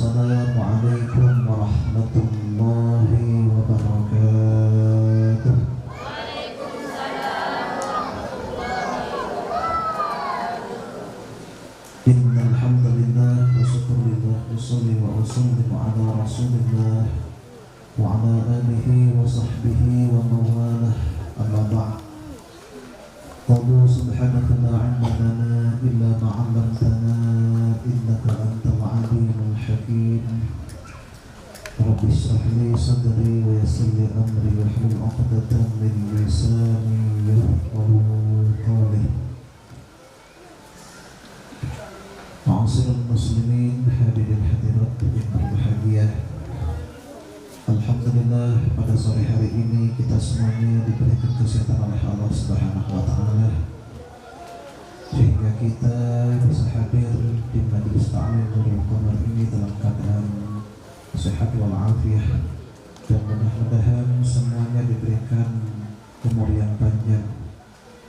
Assalamualaikum warahmatullahi wabarakatuh. Innal hamdalillah wa syukurillah wa sholli wa usallimu ala rasulillah wa ala alihi wa sahbihi wa mawalah. Amma ba'd. Qulu subhanaka la 'ilma lana illa ma 'allamtana innaka antal 'alimul hakim. Rabbi shrah li sadri wa yassir li amri wahlul 'uqdatam min lisani yafqahu qawli. Ma'asyiral muslimin, hadirin hadirat yang berbahagia. Alhamdulillah, pada sore hari ini kita semuanya diberikan kesehatan oleh Allah Subhanahu wa taala sehingga kita bisa hadir di majelis ta'lim Nurul Qamar ini dalam keadaan sehat walafiat, dan mudah-mudahan semuanya diberikan umur yang panjang,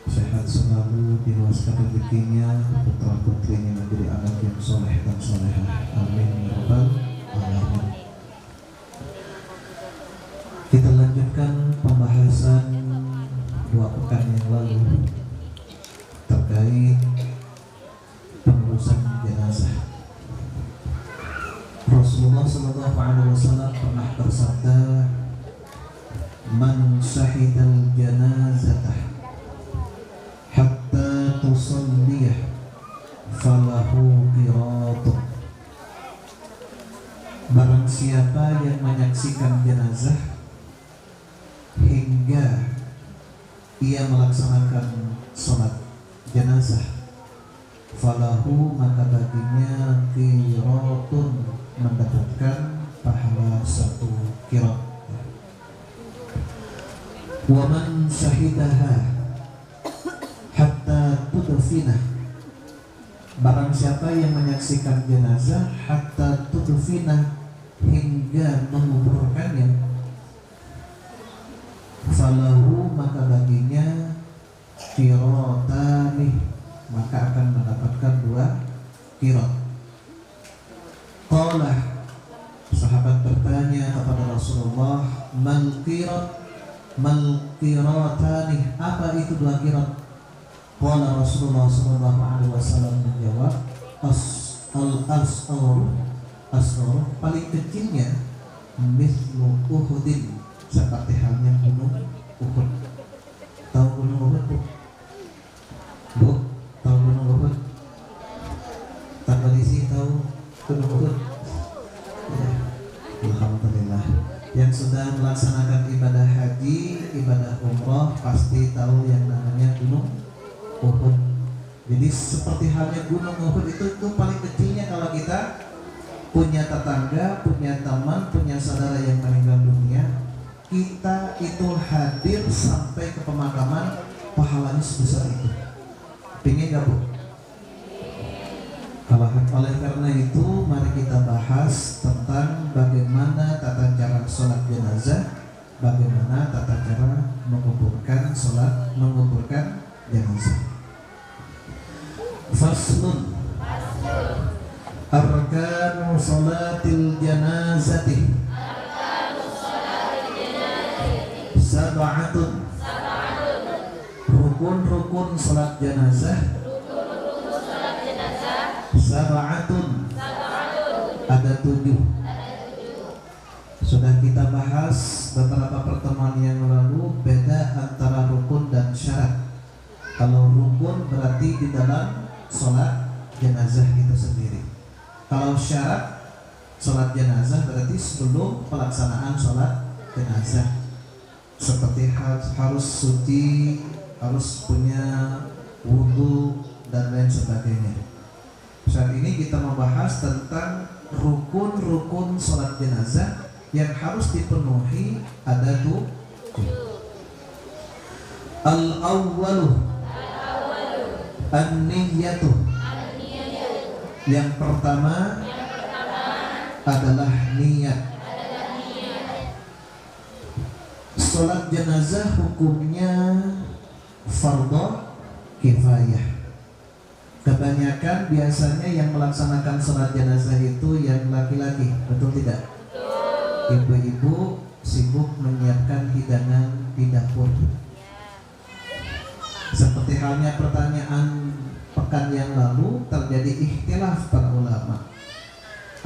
sehat selalu, diluaskan rezekinya, putra putrinya menjadi anak yang soleh dan solehah. Amin ya rabbal alamin. Kita lanjutkan pembahasan 2 pekan yang lalu terkait pengurusan jenazah. Rasulullah SAW pernah bersabda, "Man syahidal janazatah hatta tusalliyah falahu qiratuh." Barang siapa yang menyaksikan jenazah hingga ia melaksanakan sholat jenazah, falahu, maka baginya qiratun, mendapatkan pahala 1 qirat. Wa man syahidaha hatta tudfinah, barang siapa yang menyaksikan jenazah hatta tudfinah, hingga menguburkannya, falahu, maka baginya qiratani, maka akan mendapatkan 2 qirat. Qala, sahabat bertanya kepada Rasulullah, mal qiratani, apa itu 2 qirat? Qala Rasulullah SAW menjawab, al-asghar, paling kecilnya, mithlu Uhudin, seperti halnya gunung Uhud. Tahu gunung Uhud, Bu? Bu, tahu gunung Uhud? Tanpa diisi tahu gunung Uhud? Ya, alhamdulillah. Yang sudah melaksanakan ibadah haji, ibadah umrah, pasti tahu yang namanya gunung Uhud. Jadi seperti halnya gunung Uhud itu paling kecilnya kalau kita punya tetangga, punya teman, punya saudara yang meninggal dunia, kita itu hadir sampai ke pemakaman, pahalanya sebesar itu. Pengen gak, Bu? Oleh karena itu, mari kita bahas tentang bagaimana tata cara sholat jenazah, bagaimana tata cara menguburkan jenazah. Faslun, arkanu sholatil janazati sab'atun, rukun salat jenazah sab'atun, ada 7. Sudah kita bahas beberapa pertemuan yang lalu beda antara rukun dan syarat. Kalau rukun berarti di dalam salat jenazah itu sendiri. Kalau syarat salat jenazah berarti sebelum pelaksanaan salat jenazah, seperti harus suci, harus punya wudu dan lain sebagainya. Saat ini kita membahas tentang rukun sholat jenazah yang harus dipenuhi, ada 7. Al-awwalu an-niyyatu, yang pertama adalah niat. Sholat jenazah hukumnya fardhu kifayah. Kebanyakan biasanya yang melaksanakan sholat jenazah itu yang laki laki-laki, betul tidak? Ibu-ibu sibuk menyiapkan hidangan di dapur. Seperti halnya pertanyaan pekan yang lalu, terjadi ikhtilaf para ulama.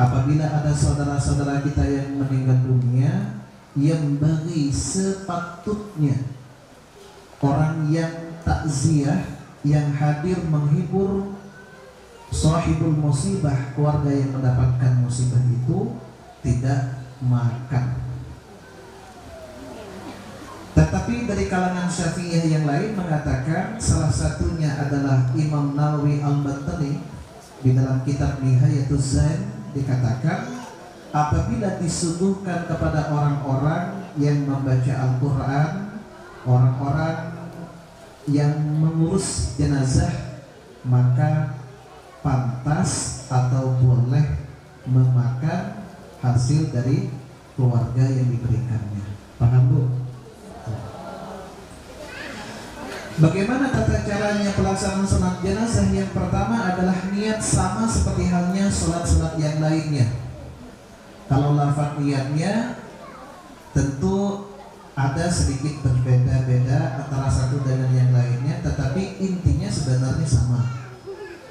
Apabila ada saudara-saudara kita yang meninggal dunia, yang bagi sepatutnya orang yang takziah, yang hadir menghibur sahibul musibah, keluarga yang mendapatkan musibah itu, tidak makan. Tetapi dari kalangan Syafi'iyah yang lain mengatakan, salah satunya adalah Imam Nawawi Al-Bantani di dalam kitab Nihayatuz Zain, dikatakan apabila disuguhkan kepada orang-orang yang membaca Al-Quran, orang-orang yang mengurus jenazah, maka pantas atau boleh memakan hasil dari keluarga yang diberikannya. Paham Bu? Bagaimana tata caranya pelaksanaan sholat jenazah? Yang pertama adalah niat, sama seperti halnya sholat-sholat yang lainnya. Kalau lafaz niatnya tentu ada sedikit berbeda-beda antara satu dengan yang lainnya, tetapi intinya sebenarnya sama.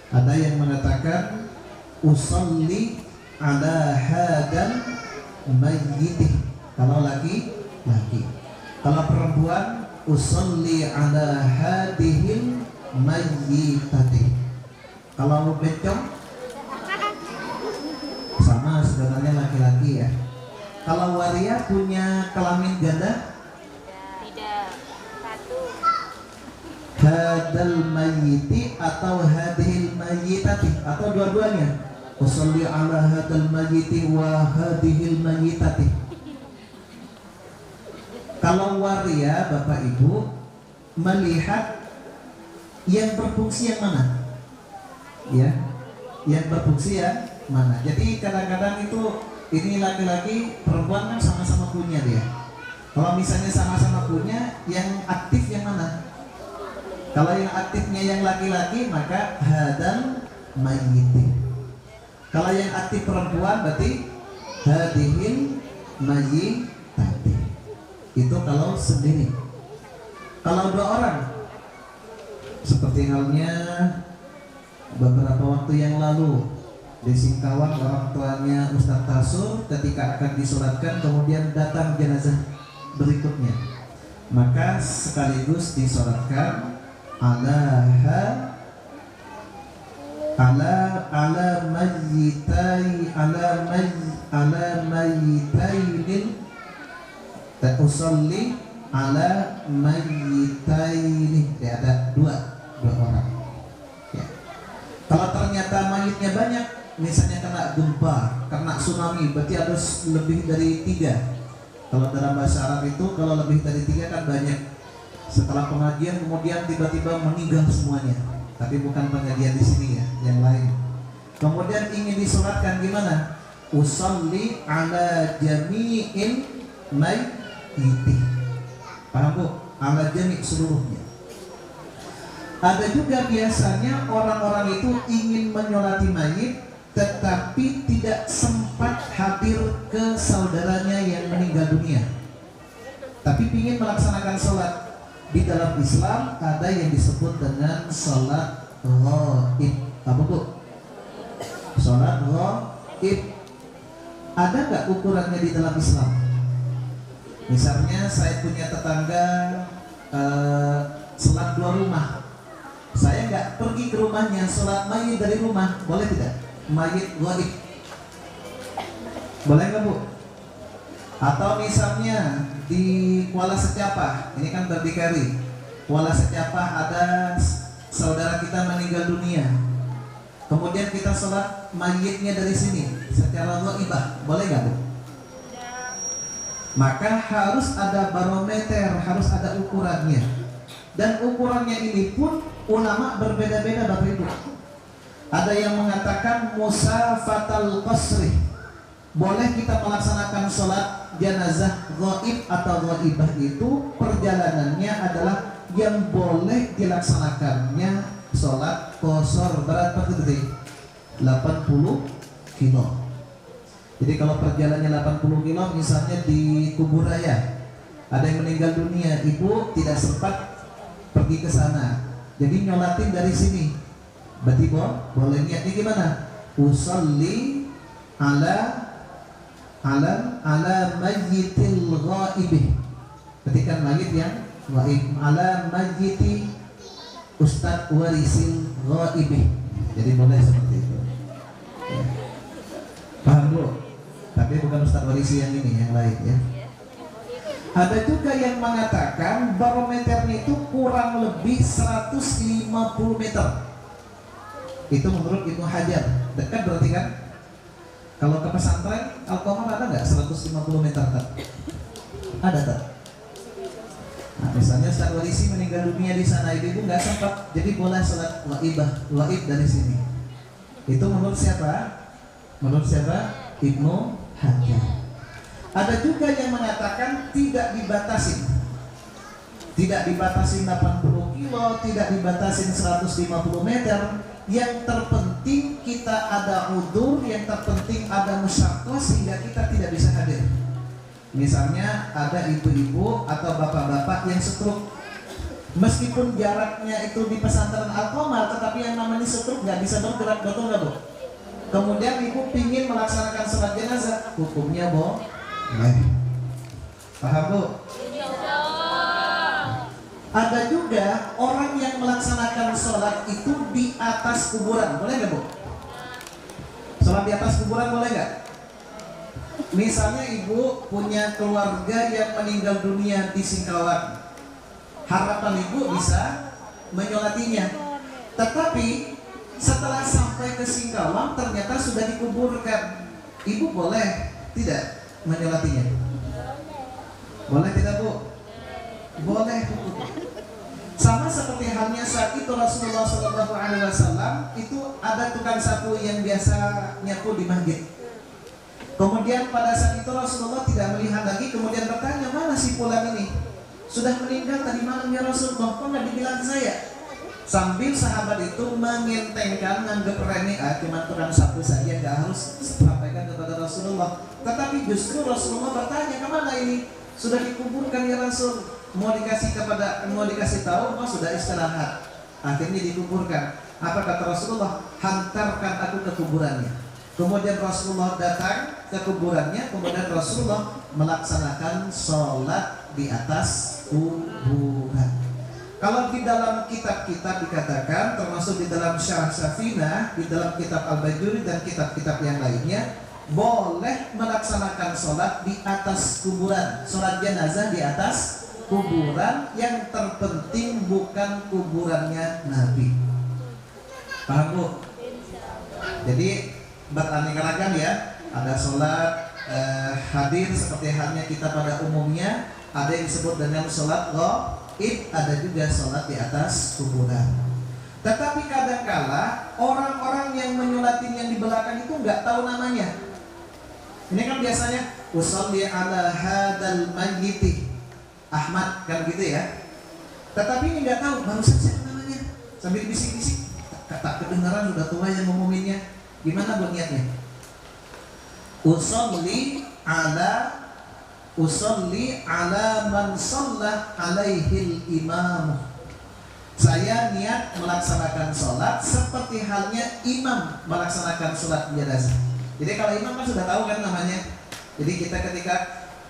Ada yang mengatakan usolli ala hadal mayyitih, kalau laki-laki. Kalau perempuan usolli ala hadihil mayyitati. Kalau bencong sama sebenarnya laki-laki ya. Kalau waria punya kelamin ganda? Tidak. Satu. Hadal mayyiti atau hadihil mayyitati, atau dua-duanya? Usolli ala hadal mayyiti wa hadihil mayyitati. Kalau waria, Bapak Ibu melihat yang berfungsi yang mana? Ya, yang berfungsi yang mana? Jadi kadang-kadang itu ini laki-laki, perempuan kan sama-sama punya dia. Kalau misalnya sama-sama punya, yang aktif yang mana? Kalau yang aktifnya yang laki-laki, maka hadal mayyiti. Kalau yang aktif perempuan berarti hadihil mayyitati. Itu kalau sendiri. Kalau dua orang, seperti halnya beberapa waktu yang lalu di Singkawang, orang tuanya Ustaz Tasur ketika akan disolatkan, kemudian datang jenazah berikutnya, maka sekaligus disolatkan ala mayyitai ala mayyitainin usolli ala mayyitaini. Ya, ada dua orang ya. Kalau ternyata mayitnya banyak, misalnya kena gempa, kena tsunami, berarti harus lebih dari 3. Kalau dalam bahasa Arab itu kalau lebih dari 3 kan banyak. Setelah pengajian kemudian tiba-tiba meninggal semuanya. Tapi bukan pengajian di sini ya, yang lain. Kemudian ingin disolatkan gimana? Usolli ala jami'in mayyiti. Paham Bu? Ala jami' seluruhnya. Ada juga biasanya orang-orang itu ingin menyolati mayit, tetapi tidak sempat hadir ke saudaranya yang meninggal dunia, tapi ingin melaksanakan sholat. Di dalam Islam ada yang disebut dengan sholat ghaib. Apa Bu? Sholat ghaib. Ada nggak ukurannya di dalam Islam? Misalnya saya punya tetangga sholat 2 rumah, saya nggak pergi ke rumahnya, sholat mayit dari rumah, boleh tidak? Mayit ghaib, boleh nggak Bu? Atau misalnya di Kuala Secapah, ini kan berdikari, Kuala Secapah ada saudara kita meninggal dunia, kemudian kita sholat mayitnya dari sini secara ghaibah, boleh nggak Bu? Maka harus ada barometer, harus ada ukurannya. Dan ukurannya ini pun ulama berbeda-beda Bapak Ibu. Ada yang mengatakan musafatal qasri, boleh kita melaksanakan sholat jenazah ghaib atau ghaibah itu perjalanannya adalah yang boleh dilaksanakannya sholat qasar, berat berarti 80 kilo. Jadi kalau perjalanannya 80 kilo misalnya di Kubur Raya, ada yang meninggal dunia, ibu tidak sempat pergi ke sana, jadi nyolatin dari sini. Berarti boleh niatnya gimana? Usolli ala mayyitil ghaibih. Ketika mayit yang ghaib, ala mayyiti ustad warisil ghaibih. Jadi boleh seperti itu. Ya. Paham Bu? Tapi bukan ustad warisi yang ini, yang lain ya. Ada juga yang mengatakan barometernya itu kurang lebih 150 meter. Itu menurut Ibnu Hajar. Dekat berarti kan? Kalau ke pesantren Al-Qamar ada nggak 150 meter tak? Ada tak? Nah, misalnya Ustaz Warisi meninggal dunia di sana, ibu nggak sempat, jadi boleh sholat waib dari sini. Itu menurut siapa? Menurut siapa? Ibnu Hajar. Ada juga yang mengatakan tidak dibatasi. Tidak dibatasi 80 kilo, tidak dibatasi 150 meter. Yang terpenting kita ada udzur, yang terpenting ada musyaqqah sehingga kita tidak bisa hadir. Misalnya ada ibu-ibu atau bapak-bapak yang stroke. Meskipun jaraknya itu di pesantren Al-Qamar, tetapi yang namanya stroke nggak bisa bergerak, betul nggak Bu? Kemudian ibu ingin melaksanakan sholat jenazah, hukumnya boleh. Paham Bu? Ada juga orang yang melaksanakan sholat itu di atas kuburan, boleh nggak Bu? Sholat di atas kuburan boleh nggak? Misalnya ibu punya keluarga yang meninggal dunia di Singkawang, harapan ibu bisa menyolatinya. Tetapi setelah sampai ke Singkawang ternyata sudah dikuburkan, ibu boleh tidak menyolatinya? Boleh tidak Bu? Boleh. Sama seperti halnya saat itu Rasulullah SAW itu ada tukang sapu yang biasa nyapu di masjid. Kemudian pada saat itu Rasulullah tidak melihat lagi, kemudian bertanya, mana si fulan ini? Sudah meninggal tadi malam ya Rasulullah, kok nggak dibilang saya? Sambil sahabat itu mengentengkan, nganggep remeh, cuma tukang sapu saja, nggak harus sampaikan kepada Rasulullah. Tetapi justru Rasulullah bertanya, kemana ini? Sudah dikuburkan ya Rasul. Mau dikasih tahu, sudah istirahat. Akhirnya dikuburkan. Apa kata Rasulullah? Hantarkan aku ke kuburannya. Kemudian Rasulullah datang ke kuburannya, kemudian Rasulullah melaksanakan sholat di atas kuburan. Kalau di dalam kitab-kitab dikatakan, termasuk di dalam Syarah Safinah, di dalam kitab Al-Bajuri dan kitab-kitab yang lainnya, boleh melaksanakan sholat di atas kuburan, sholat jenazah di atas kuburan, yang terpenting bukan kuburannya Nabi. Paham Bu? Jadi beraneka ragam ya. Ada sholat hadir seperti halnya kita pada umumnya, ada yang disebut dengan sholat ghaib, ada juga sholat di atas kuburan. Tetapi kadangkala orang-orang yang menyolatin yang di belakang itu nggak tahu namanya. Ini kan biasanya usolli ala hadal mayyiti Ahmad, kan gitu ya. Tetapi ini nggak tahu barusan siapa namanya, sambil bisik-bisik, tak kedengaran, udah tua yang ngomonginnya. Gimana buat niatnya? Usolli ala man shalla alaihil imam. Saya niat melaksanakan sholat seperti halnya imam melaksanakan sholat jenazah. Jadi kalau imam kan sudah tahu kan namanya. Jadi kita ketika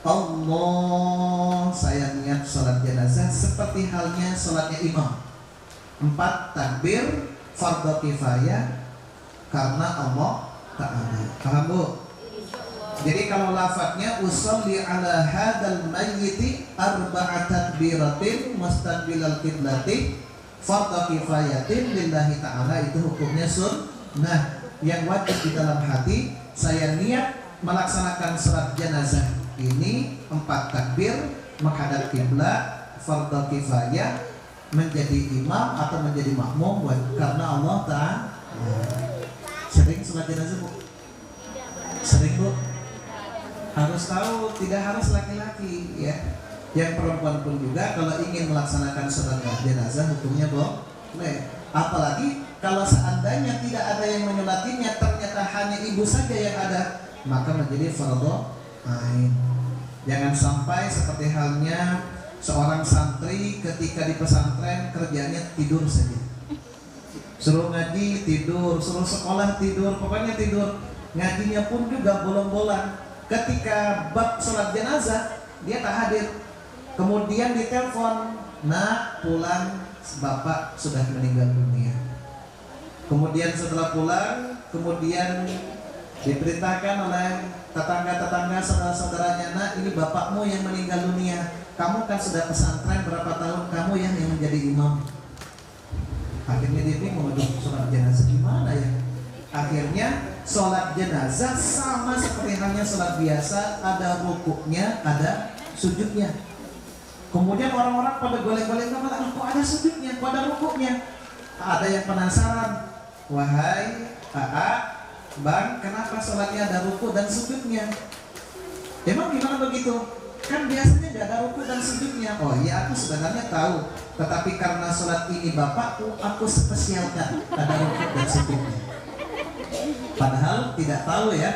Allah, saya niat sholat jenazah seperti halnya sholatnya imam. 4 takbir fardhu kifayah karena Allah Ta'ala. Paham Bu? Jadi kalau lafadznya usolli ala hadal mayyiti arba'at takbiratin mustaqbilal qiblati fardhu kifayatin lillahi ta'ala, itu hukumnya sunnah yang wajib di dalam hati. Saya niat melaksanakan sholat jenazah ini 4 takbir menghadap kiblat, fardhu kifayah, menjadi imam atau menjadi makmum karena Allah Ta'ala. Sering sholat jenazah Bu? Sering Bu? Harus tahu, tidak harus laki-laki ya. Yang perempuan pun juga kalau ingin melaksanakan sholat jenazah hukumnya boleh. Apalagi kalau seandainya tidak ada yang menyolatinya, ternyata hanya ibu saja yang ada, maka menjadi fardhu ain. Jangan sampai seperti halnya seorang santri ketika di pesantren kerjanya tidur saja. Suruh ngaji tidur, suruh sekolah tidur, pokoknya tidur. Ngajinya pun juga bolong-bolong. Ketika bab sholat jenazah dia tak hadir. Kemudian ditelepon, "Nak, pulang, bapak sudah meninggal dunia." Kemudian setelah pulang, kemudian diperintahkan oleh tetangga-tetangga, saudara-saudaranya, "Nak, ini bapakmu yang meninggal dunia. Kamu kan sudah pesantren berapa tahun, kamu yang menjadi imam." Akhirnya dia bingung, sholat jenazah gimana ya? Akhirnya sholat jenazah sama seperti halnya sholat biasa, ada rukuknya, ada sujudnya. Kemudian orang-orang pada golek-golek, kok ada sujudnya, kok ada rukuknya? Ada yang penasaran, "Wahai Bang, kenapa sholatnya ada ruku dan sujudnya?" Emang gimana begitu? Kan biasanya tidak ada ruku dan sujudnya. "Oh iya, aku sebenarnya tahu, tetapi karena sholat ini bapakku, aku spesialkan ada ruku dan sujudnya." Padahal tidak tahu ya.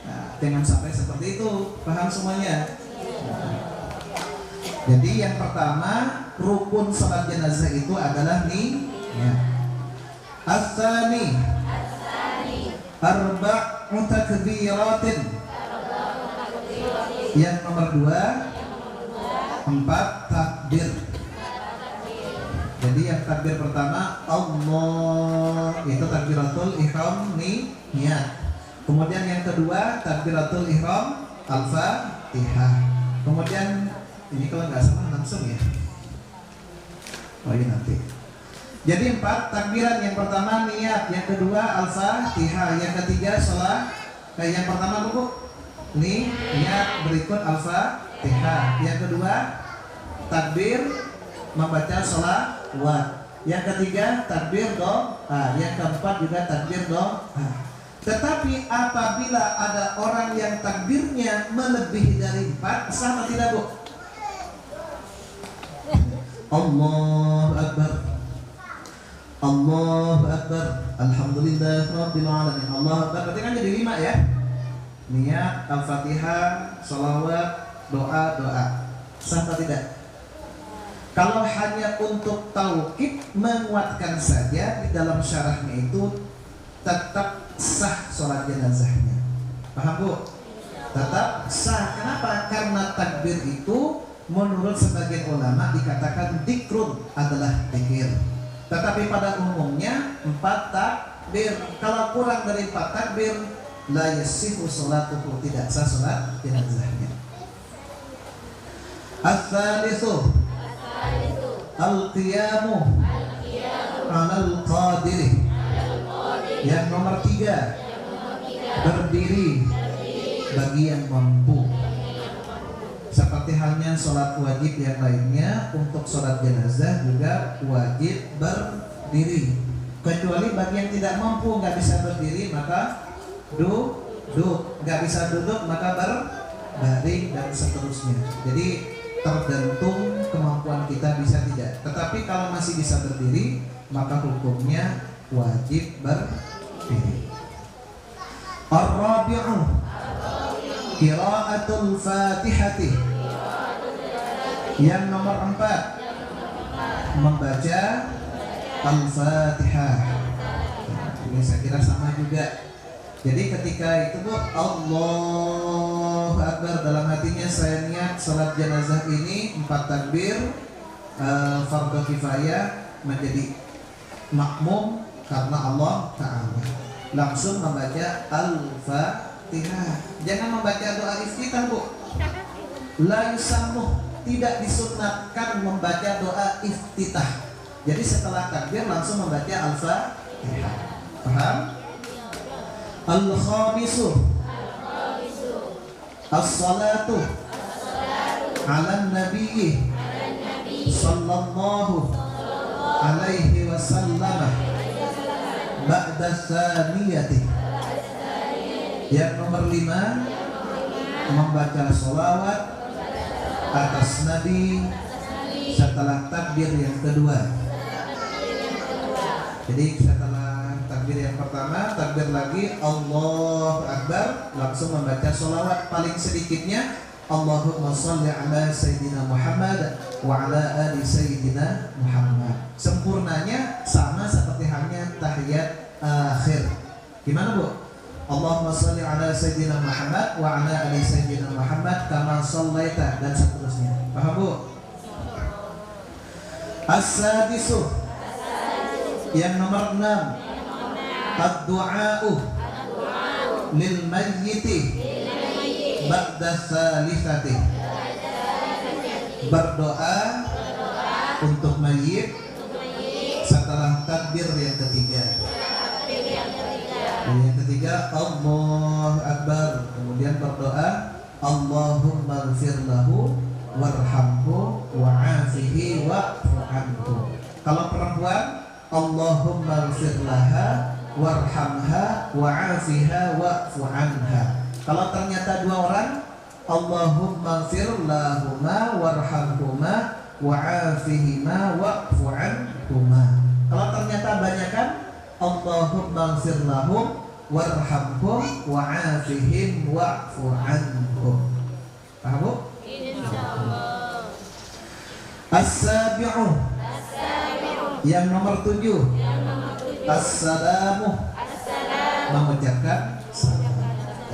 Nah, jangan sampai seperti itu. Paham semuanya? Jadi yang pertama, rukun sholat jenazah itu adalah niat. As-tsani arba'u takbiratin. Yang nomor 2, 4 takbir. Jadi yang takbir pertama Allah, itu takbiratul ihram niat. Kemudian yang kedua takbiratul ihram al-Fatihah. Kemudian ini kalau nggak salah langsung ya. Oh iya nanti. Jadi 4 takbiran. Yang pertama niat, yang kedua al-Fatihah, yang ketiga sholat. Yang pertama rukuk, niat, berikut al-Fatihah. Yang kedua takbir membaca sholawat. Yang ketiga takbir doa. Yang keempat juga takbir doa. Tetapi apabila ada orang yang takbirnya melebihi dari 4, sah atau tidak, Bu? Allahu Akbar, Allahu Akbar, Alhamdulillah Rabbil Alamin, Allahu Akbar. Berarti kan jadi 5 ya. Niat, al-Fatihah, sholawat, doa. Sah atau tidak? Kalau hanya untuk taukid, menguatkan saja, di dalam syarahnya itu tetap sah sholat jenazahnya. Paham, Bu? Tetap sah. Kenapa? Karena takbir itu menurut sebagian ulama dikatakan dzikrun, adalah zikir. Tetapi pada umumnya 4 takbir. Kalau kurang dari 4 takbir, la yasihu sholatuhu, tidak sah sholat jenazahnya. As-salisu al-qiyamu alal qadiri. Yang nomor 3, berdiri bagi yang mampu. Seperti halnya sholat wajib yang lainnya, untuk sholat jenazah juga wajib berdiri. Kecuali bagi yang tidak mampu, nggak bisa berdiri, maka duduk. Nggak bisa duduk, maka berbaring dan seterusnya. Jadi tergantung kemampuan kita, bisa tidak. Tetapi kalau masih bisa berdiri, maka hukumnya wajib berdiri. Ar-rabi'u qira'atul Fatihati. Yang nomor 4, membaca Al-Fatihah. Ini saya kira sama juga. Jadi ketika itu, Bu, Allahu Akbar, dalam hatinya saya niat salat jenazah ini 4 takbir, fardhu kifayah, menjadi makmum karena Allah Ta'ala. Langsung membaca Al-Fatihah. Jangan membaca doa iftitah, Bu. La yusammuh, tidak disunatkan membaca doa iftitah. Jadi setelah takbir langsung membaca Al-Fatihah. Paham? Al-khamisu as-salatu ala nabi sallallahu alaihi wasallam ba'da tsaniyati. Yang nomor 5, membaca sholawat atas Nabi setelah takbir yang kedua. Jadi setelah Takbir yang pertama, takbir lagi, Allahu Akbar, langsung membaca sholawat. Paling sedikitnya Allahumma sholli ala Sayyidina Muhammad wa ala ali Sayyidina Muhammad. Sempurnanya sama seperti halnya tahiyat akhir. Gimana Bu? Allahumma sholli ala Sayyidina Muhammad wa ala ali Sayyidina Muhammad kama shallaita, dan seterusnya. Paham Bu? As-sadisu, yang nomor 6, ad-du'a'u lil mayyiti ba'da salisati, berdoa untuk mayit setelah takbir yang ketiga. Yang ketiga Allahu Akbar, kemudian berdoa Allahumma ighfir lahu warhamhu wa'afihi wa'fu anhu. Kalau perempuan Allahumma ighfir laha warhamha wa'afiha wa'fu anha. Kalau ternyata dua orang Allahumma ighfir lahuma warhamhuma wa'afihima wa'fu anhuma. Kalau ternyata banyakan Allahumma ighfir lahum warhamhum wa'afihim wa'fu anhum. Paham Bu? Insyaallah. As-sabi'u, yang nomor 7, Assalamu, mengucapkan salam.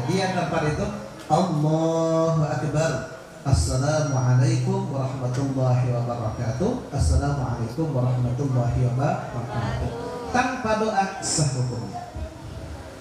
Jadi yang keempat itu Allahu Akbar, Assalamualaikum warahmatullahi wabarakatuh, Assalamualaikum warahmatullahi wabarakatuh. Tanpa doa sah hukumnya.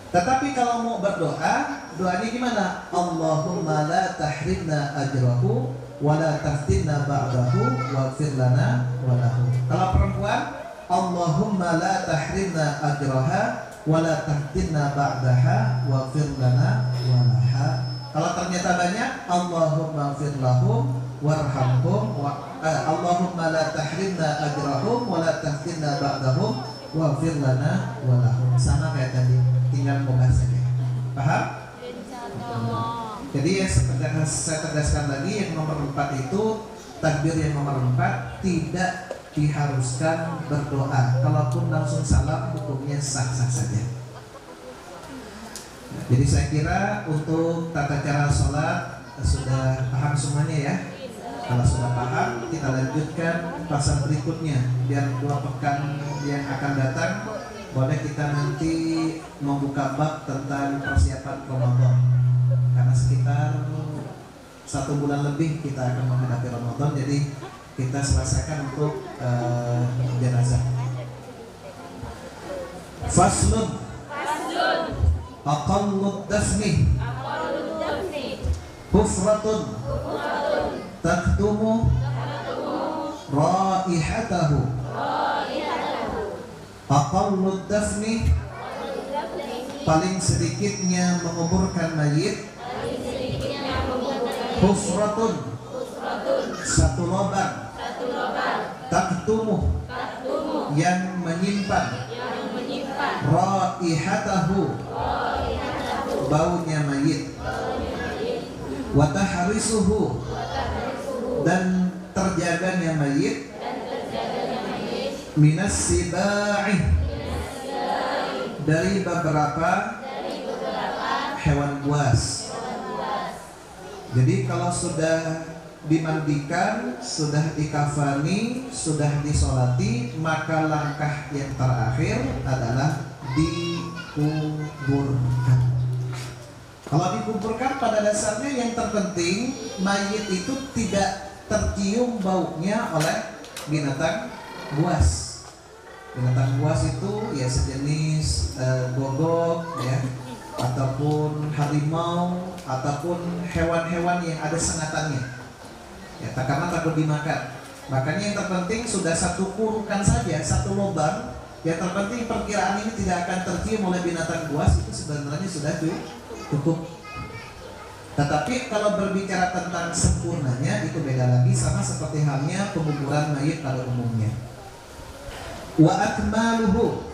Tetapi kalau mau berdoa, doanya gimana? Allahumma la tahrimna ajrahu wa la taftinna ba'dahu waghfir lana wa lahu. Kalau perempuan, Allahumma la tahrimna ajraha wa la taftinna ba'daha waghfir lana wa laha. Kalau ternyata banyak, Allahumma ighfir lahum warhamhum Allahumma la tahrimna ajrahum wa la taftinna ba'dahum waghfir lana wa lahum. Sama kayak tadi, tinggal membahas saja. Paham? Jadi yang saya tegaskan lagi, yang nomor 4 itu takbir yang nomor 4 tidak diharuskan berdoa. Kalaupun langsung salam, hukumnya sah-sah saja. Jadi saya kira untuk tata cara sholat sudah paham semuanya ya. Kalau sudah paham, kita lanjutkan pasal berikutnya. Biar 2 pekan yang akan datang boleh kita nanti membuka bab tentang persiapan Ramadan. Karena sekitar 1 bulan lebih kita akan menghadapi Ramadan, jadi kita selesaikan untuk jenazah. Faslun, aqallut dafni hufratun taktumu raihatahu. Aqallut dafni, paling sedikitnya menguburkan mayit. Hufratun, satu lubang. Taktumu, yang menyimpan. Raihatahu, baunya mayit. Wa tahrisuhu, dan terjaganya mayit. Minas sibai, dari beberapa hewan buas. Jadi kalau sudah dimandikan, sudah dikafani, sudah disolati, maka langkah yang terakhir adalah dikuburkan. Kalau dikuburkan, pada dasarnya yang terpenting mayit itu tidak tercium baunya oleh binatang buas. Binatang buas itu ya sejenis gogok ya, ataupun harimau, ataupun hewan-hewan yang ada sengatannya ya, karena takut dimakan. Makanya yang terpenting sudah satu kurukan saja, satu lubang. Yang terpenting perkiraan ini tidak akan tercium oleh binatang buas, itu sebenarnya sudah cukup. Tetapi kalau berbicara tentang sempurnanya, itu beda lagi, sama seperti halnya penguburan mayit pada umumnya. Wa akmaluhu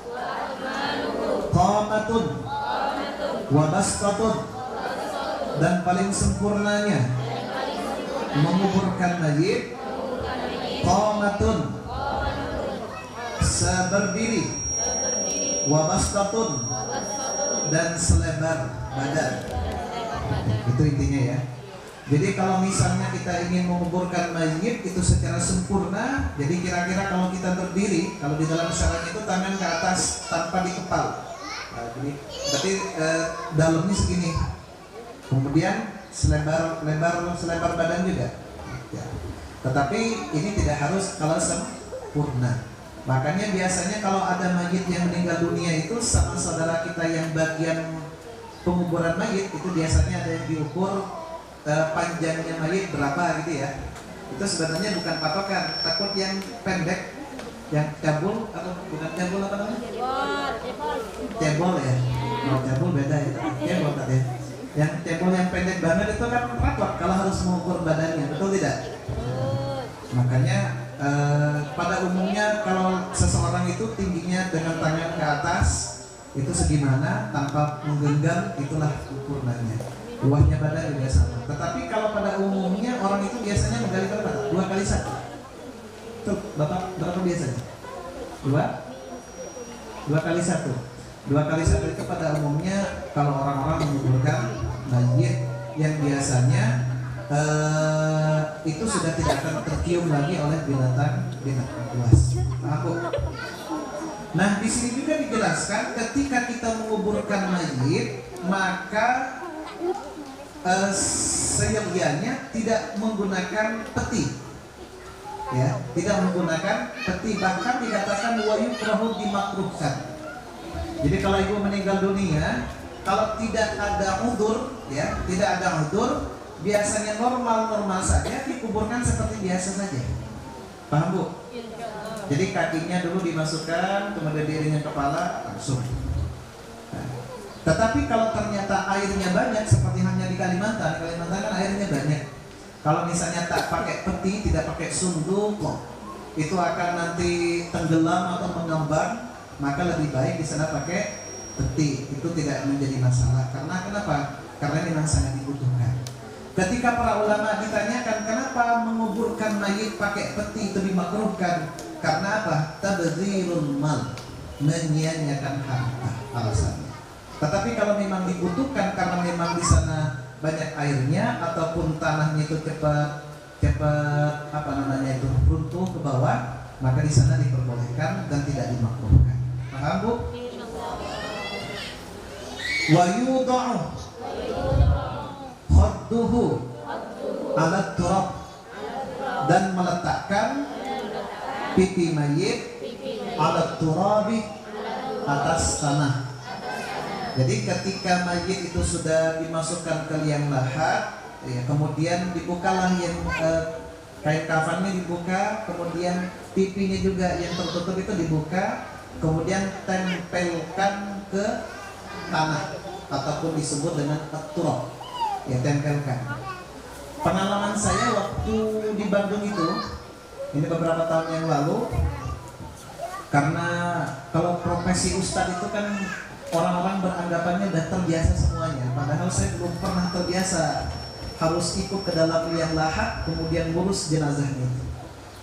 qamatun wa bastatun, dan paling sempurnanya menguburkan mayit qamatun, seberdiri, wabastatun, dan selebar badan. Itu intinya ya. Jadi kalau misalnya kita ingin menguburkan mayit itu secara sempurna, jadi kira-kira kalau kita berdiri, kalau di dalam syariat itu tangan ke atas tanpa dikepal. Nah, jadi berarti dalamnya segini. Kemudian selebar badan juga. Ya. Tetapi ini tidak harus kalau sempurna. Makanya biasanya kalau ada mayit yang meninggal dunia itu sama saudara kita yang bagian penguburan mayit itu biasanya ada yang diukur panjangnya mayit berapa gitu ya. Itu sebenarnya bukan patokan, takut yang pendek, yang cabul atau bukan cabul apa namanya? Cebol ya. Oh, cebol beda ya. Cebol tadi. Yang cebol yang pendek banget itu kan repot kalau harus mengukur badannya, betul tidak? Makanya pada umumnya kalau seseorang itu tingginya dengan tangan ke atas itu segimana tanpa menggenggam itulah ukurannya. Luasnya badan juga sama. Tetapi kalau pada umumnya orang itu biasanya menggali berapa? 2 kali 1. Tuh, Bapak berapa biasanya? 2 kali 1. 2 kali 1 itu pada umumnya kalau orang-orang menguburkan mayit yang biasanya itu sudah tidak akan tercium lagi oleh binatang buas. Nah, di sini juga dijelaskan ketika kita menguburkan mayit maka seyogianya tidak menggunakan peti, ya, tidak menggunakan peti, bahkan dikatakan wa yukrahu dimakruhkan. Jadi kalau ibu meninggal dunia, kalau tidak ada udzur, ya, tidak ada udzur, biasanya normal saja dikuburkan seperti biasa saja. Paham Bu? Jadi kakinya dulu dimasukkan, kemudian diiringi kepala langsung. Tetapi kalau ternyata airnya banyak, seperti hanya di Kalimantan kan airnya banyak. Kalau misalnya tak pakai peti, tidak pakai sunduk, itu akan nanti tenggelam atau mengembang, maka lebih baik di sana pakai peti. Itu tidak menjadi masalah. Karena kenapa? Karena memang sangat dibutuhkan. Ketika para ulama ditanyakan kenapa menguburkan mayit pakai peti itu dimakruhkan, karena apa? Tabdzirul mal, menyia-nyiakan harta alasannya. Tetapi kalau memang dibutuhkan karena memang di sana banyak airnya ataupun tanahnya itu cepat runtuh ke bawah, maka di sana diperbolehkan dan tidak dimakruhkan. Paham Bu? Wa yudha'u khadduhu ala turab, dan meletakkan pipi mayit ala turabi, atas tanah. Jadi ketika mayit itu sudah dimasukkan ke liang lahat, ya, kemudian dibukalah yang kain kafannya dibuka, kemudian pipinya juga yang tertutup itu dibuka, kemudian tempelkan ke tanah ataupun disebut dengan turab, ya, tempelkan. Pengalaman saya waktu di Bandung itu, ini beberapa tahun yang lalu, karena kalau profesi ustadz itu kan orang-orang beranggapannya udah terbiasa semuanya, padahal saya belum pernah terbiasa harus ikut ke dalam liang lahat kemudian ngurus jenazahnya.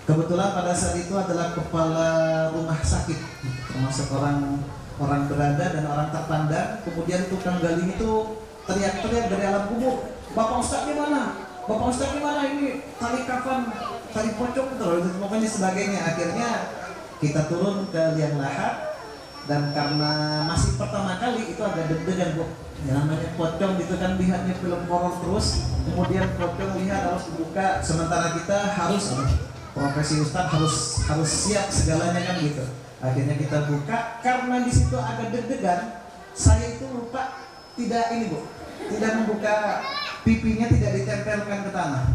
Kebetulan pada saat itu adalah kepala rumah sakit, termasuk orang berada dan orang terpandang. Kemudian tukang gali itu teriak-teriak dari alam kubur, "Bapak Ustadz gimana? Bapak Ustadz gimana ini? Tali kafan, tali pocong terus, pokoknya sebagainya." Akhirnya kita turun ke liang lahat. Dan karena masih pertama kali itu agak deg-degan Bu. Ya, namanya pocong gitu kan, lihatnya film horor terus, kemudian pocong lihat harus dibuka, sementara kita harus profesi ustadz harus siap segalanya kan gitu. Akhirnya kita buka, karena di situ agak deg-degan, saya itu lupa tidak membuka pipinya, tidak ditempelkan ke tanah.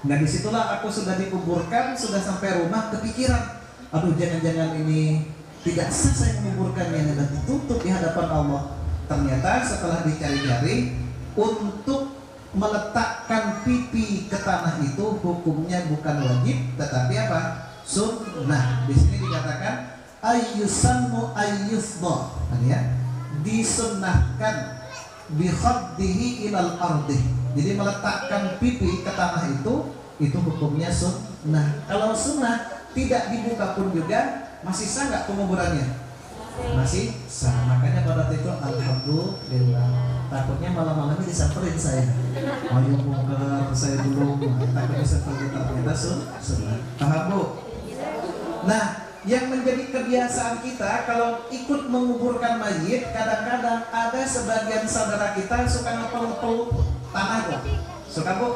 Nah disitulah aku sudah dikuburkan, sudah sampai rumah kepikiran, aduh jangan-jangan ini tidak sah saya menguburkannya dan ditutup di hadapan Allah. Ternyata setelah dicari-cari, untuk meletakkan pipi ke tanah itu hukumnya bukan wajib, tetapi apa? Sunnah. Di sini dikatakan ayyusannu ayyusdha, ya, disunnahkan bikhaddihi ilal ardi. Jadi meletakkan pipi ke tanah itu hukumnya sunnah. Kalau sunnah tidak dibuka pun juga masih sah nggak penguburannya? Masih sah. Makanya pada waktu itu alhamdulillah. Takutnya malam-malamnya disamperin saya. Ayo bongkar saya dulu. Takutnya seperti ternyata sudah. Paham Bu? Nah, yang menjadi kebiasaan kita kalau ikut menguburkan mayit, kadang-kadang ada sebagian saudara kita yang suka ngepel-ngepel tanah Bu. Suka Bu?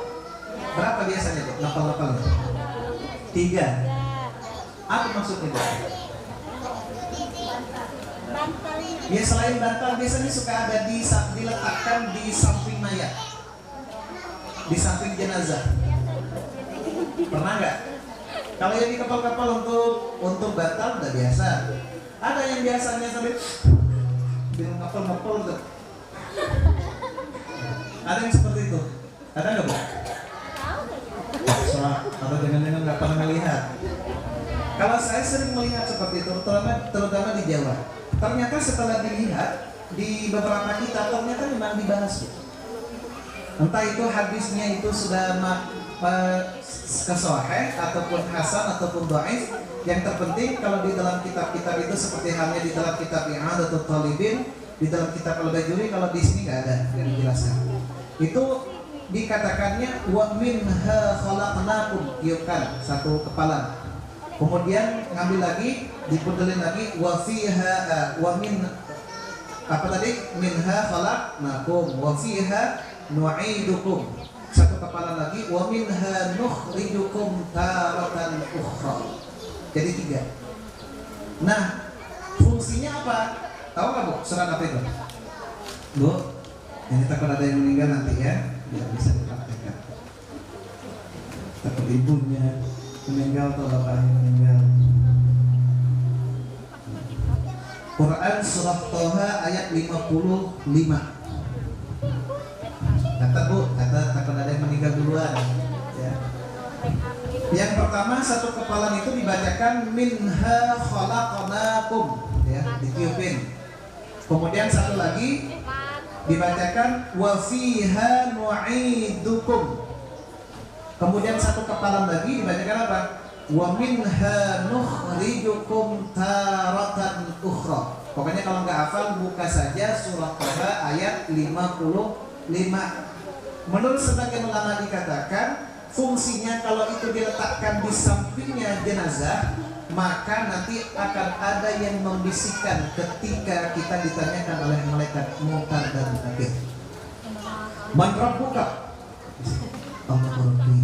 Berapa biasanya Bu ngepel-ngepelnya? 3. Apa maksudnya Bu? Ya selain bantal biasanya suka ada diletakkan di samping mayat, di samping jenazah. Pernah nggak? Kalau yang di kapal-kapal untuk bantal udah biasa. Ada yang biasanya sambil bilang ngepel-ngepel tuh. Ada yang seperti itu. Ada nggak Bu? Atau jangan-jangan nggak pernah melihat. Kalau saya sering melihat seperti itu, terutama di Jawa. Ternyata setelah dilihat di beberapa kitab, ternyata memang dibahas. Entah itu hadisnya itu sudah kesahih ataupun hasan ataupun dhaif. Yang terpenting kalau di dalam kitab-kitab itu seperti halnya di dalam kitab I'adatul Talibin, di dalam kitab Al-Bajuri, kalau di sini nggak ada yang dijelaskan. Itu dikatakannya wa minha khalaqnakum, tiupkan satu kepala. Kemudian ngambil lagi, dipudelin lagi wa fiha wa min apa tadi? Minha khalaqnakum wa fiha nu'idukum. Satu kepala lagi wa minha nukhrijukum taratan ukhra. Jadi 3. Nah, fungsinya apa? Tahu nggak Bu? Surat apa itu? Bu, ini takut ada yang meninggal nanti ya, biar bisa dipraktekkan. Takut ibunya meninggal atau bapaknya meninggal. Quran surah Toha ayat 55. Kata Bu, takut ada yang meninggal duluan ya. Yang pertama, satu kepalan itu dibacakan minha khalaqnakum ya, ditiupin. Kemudian satu lagi dibacakan wa fiha nu'idukum. Kemudian satu kepalan lagi dibacakan apa? Wa minha nukhrijukum taratan ukhra. Pokoknya kalau nggak hafal buka saja surah Toha ayat 55. Menurut sebagian ulama dikatakan fungsinya kalau itu diletakkan di sampingnya jenazah, maka nanti akan ada yang membisikkan ketika kita ditanyakan oleh malaikat Munkar dan Nakir. Man rabbuka? Allah Rabbi.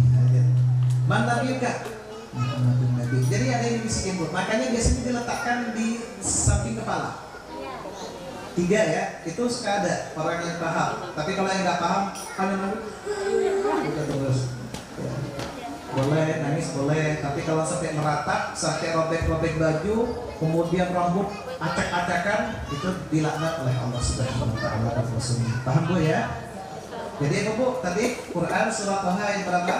Man nabiyuka? Muhammadun Nabi. Jadi ada yang dibisikin Bu. Makanya biasanya diletakkan di samping kepala. 3 ya, itu suka ada orang yang paham. Tapi kalau yang nggak paham, kita terus. Ya. Boleh nangis boleh, tapi kalau sampai meratap, sampai robek-robek baju, kemudian rambut acak-acakan, itu dilaknat oleh Allah Subhanahu wa taala dan Rasulnya. Paham Bu ya? Jadi Bu, tadi Quran surah Toha yang berapa?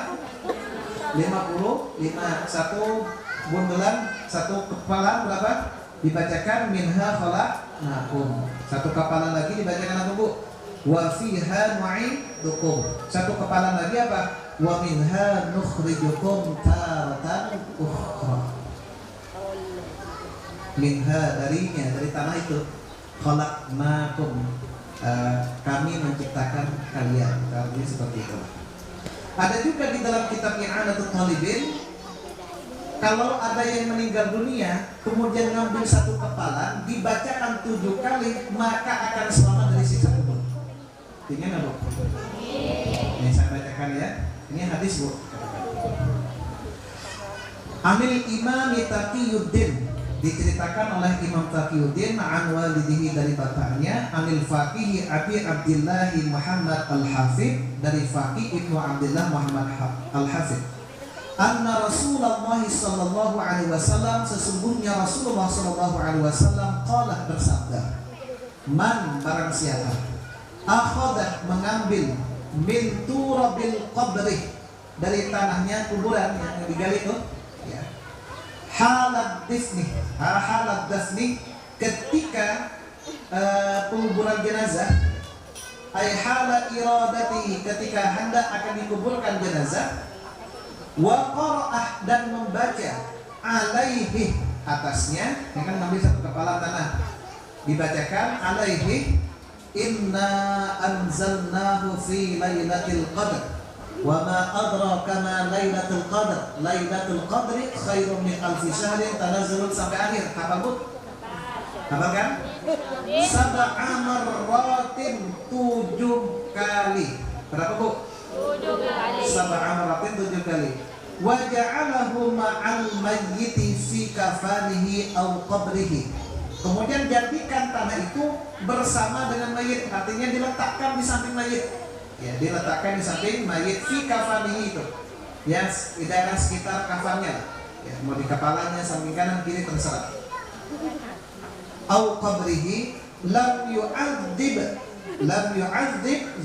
55. Satu bundelan, satu kepala berapa? Dibacakan minha khalaqnakum. Satu kepala lagi dibacakan apa Bu? Wa fiha nu'idukum. Satu kepala lagi apa? Wa minha nukhrijukum taratan ukhra. Minha darinya, dari tanah itu. Khalaqnakum. Kami menciptakan kalian. Artinya seperti itu. Ada juga di dalam kitab I'adatul Talibin, kalau ada yang meninggal dunia, kemudian ngambil satu kepala, dibacakan 7 kali, maka akan selamat dari siksa kubur. Ini nggak Bu? Ini saya bacakan ya. Ini hadis Bu. Amil Imam Taqiyuddin, diceritakan oleh Imam Taqiyuddin an walidihi, dari bapaknya, anil Faqih Abi Abdillah Muhammad Al-Hafidh, dari Faqih Ibnu Abdillah Muhammad Al-Hafidh. Anna Rasulullah sallallahu alaihi wasallam, sesungguhnya Rasulullah sallallahu alaihi wasallam qala, bersabda, man, barang siapa, akhadah, mengambil, min turabil qabri, dari tanahnya kuburan yang digali itu ya, halat dafni, ketika penguburan jenazah, ay halat iradati, ketika hendak akan dikuburkan jenazah, wa qara'ah, dan membaca, alaihi, atasnya, yang kan ngambil satu kepala tanah, dibacakan alaihi inna anzalnahu fi lailatul qadr wa ma adraka ma lailatul qadr lailatul qadri khairum min alfi syahrin tanazzalun sampai akhir. Hafal Bu? Hafal kan? Sab'a marratin 7 kali. Berapa Bu? 7 kali. Sab'a marratin 7 kali. Wa ja'alahu ma'al mayyiti fi kafanihi aw qabrihi. Kemudian jadikan tanah itu bersama dengan mayit, artinya diletakkan di samping mayit. Ya, diletakkan di samping mayit fi kafanihi itu. Ya, di daerah sekitar kafannya. Ya, mau di kepalanya, samping kanan kiri terserah. Au qabrihi lam yu'adzib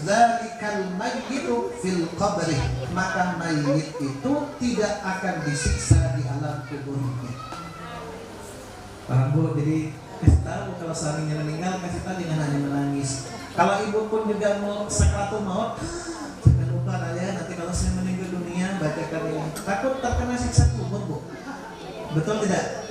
zalikal mayyitu fil qabri. Maka mayit itu tidak akan disiksa di alam kuburnya. Paham Bu? Jadi kasih tahu kalau suaminya meninggal, kasih tahu jangan hanya menangis. Kalau ibu pun juga mau sakratul maut, jangan lupa ya, nanti kalau saya meninggal dunia bacakan ini. Takut terkena siksa kubur Bu. Betul tidak?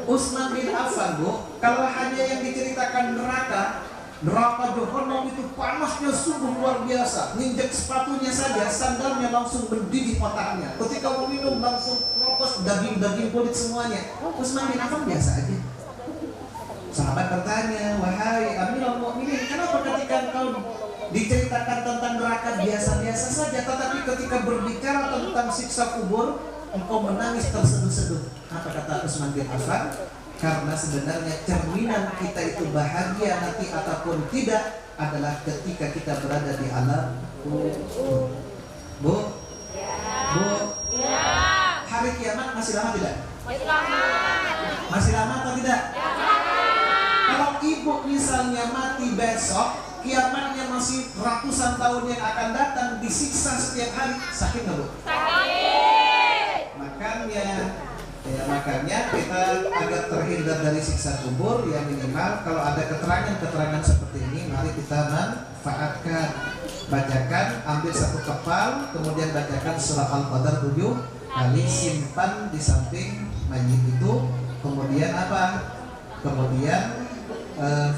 Utsman bin Affan Bu, kalau hanya yang diceritakan neraka Jahannam itu panasnya sungguh luar biasa. Nginjek sepatunya saja, sandalnya langsung mendidih otaknya. Ketika meminum langsung keropos daging-daging kulit semuanya. Utsman bin Affan biasa aja. Sahabat bertanya, wahai Amirul Mukminin, kenapa ketika engkau diceritakan tentang neraka biasa-biasa saja, tetapi ketika berbicara tentang siksa kubur, engkau menangis terseduh-seduh? Apa kata Utsman bin Affan? Karena sebenarnya cerminan kita itu bahagia nanti ataupun tidak adalah ketika kita berada di alam kubur. Bu? Bu? Hari kiamat masih lama tidak? Masih lama atau tidak? Kalau ibu misalnya mati besok, kiamatnya masih ratusan tahun yang akan datang, disiksa setiap hari, sakit nggak Bu? Sakit. Makanya kita agar terhindar dari siksa kubur, ya minimal kalau ada keterangan-keterangan seperti ini, mari kita manfaatkan. Bacakan, ambil satu kepal, kemudian bacakan surah Al-Qadar 7 kali, simpan di samping mayit itu. Kemudian apa? Kemudian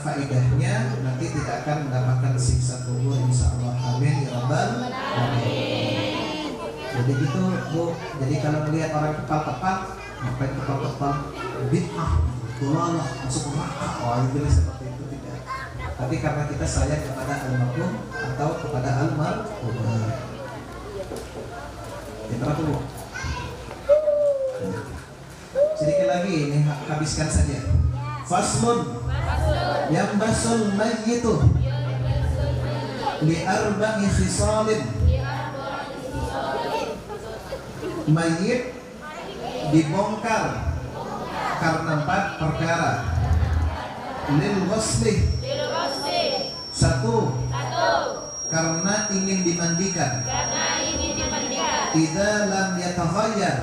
faidahnya nanti tidak akan mendapatkan siksa kubur insyaallah. Amin ya rabbal alamin. Jadi gitu Bu. Jadi kalau melihat orang kepal-kepal, ngapain kepal-kepal bid'ah, dolalah, masuk neraka, jadi seperti itu tidak. Tapi karena kita sayang kepada almarhum atau kepada almarhum. Berapa Bu? Sedikit lagi ini habiskan saja. Faslun yang basul mayyitu li arba'i khisalin. Mayit dibongkar karena 4 perkara. Lil ghusli, satu, karena ingin dimandikan. Idza lam yataghayyar,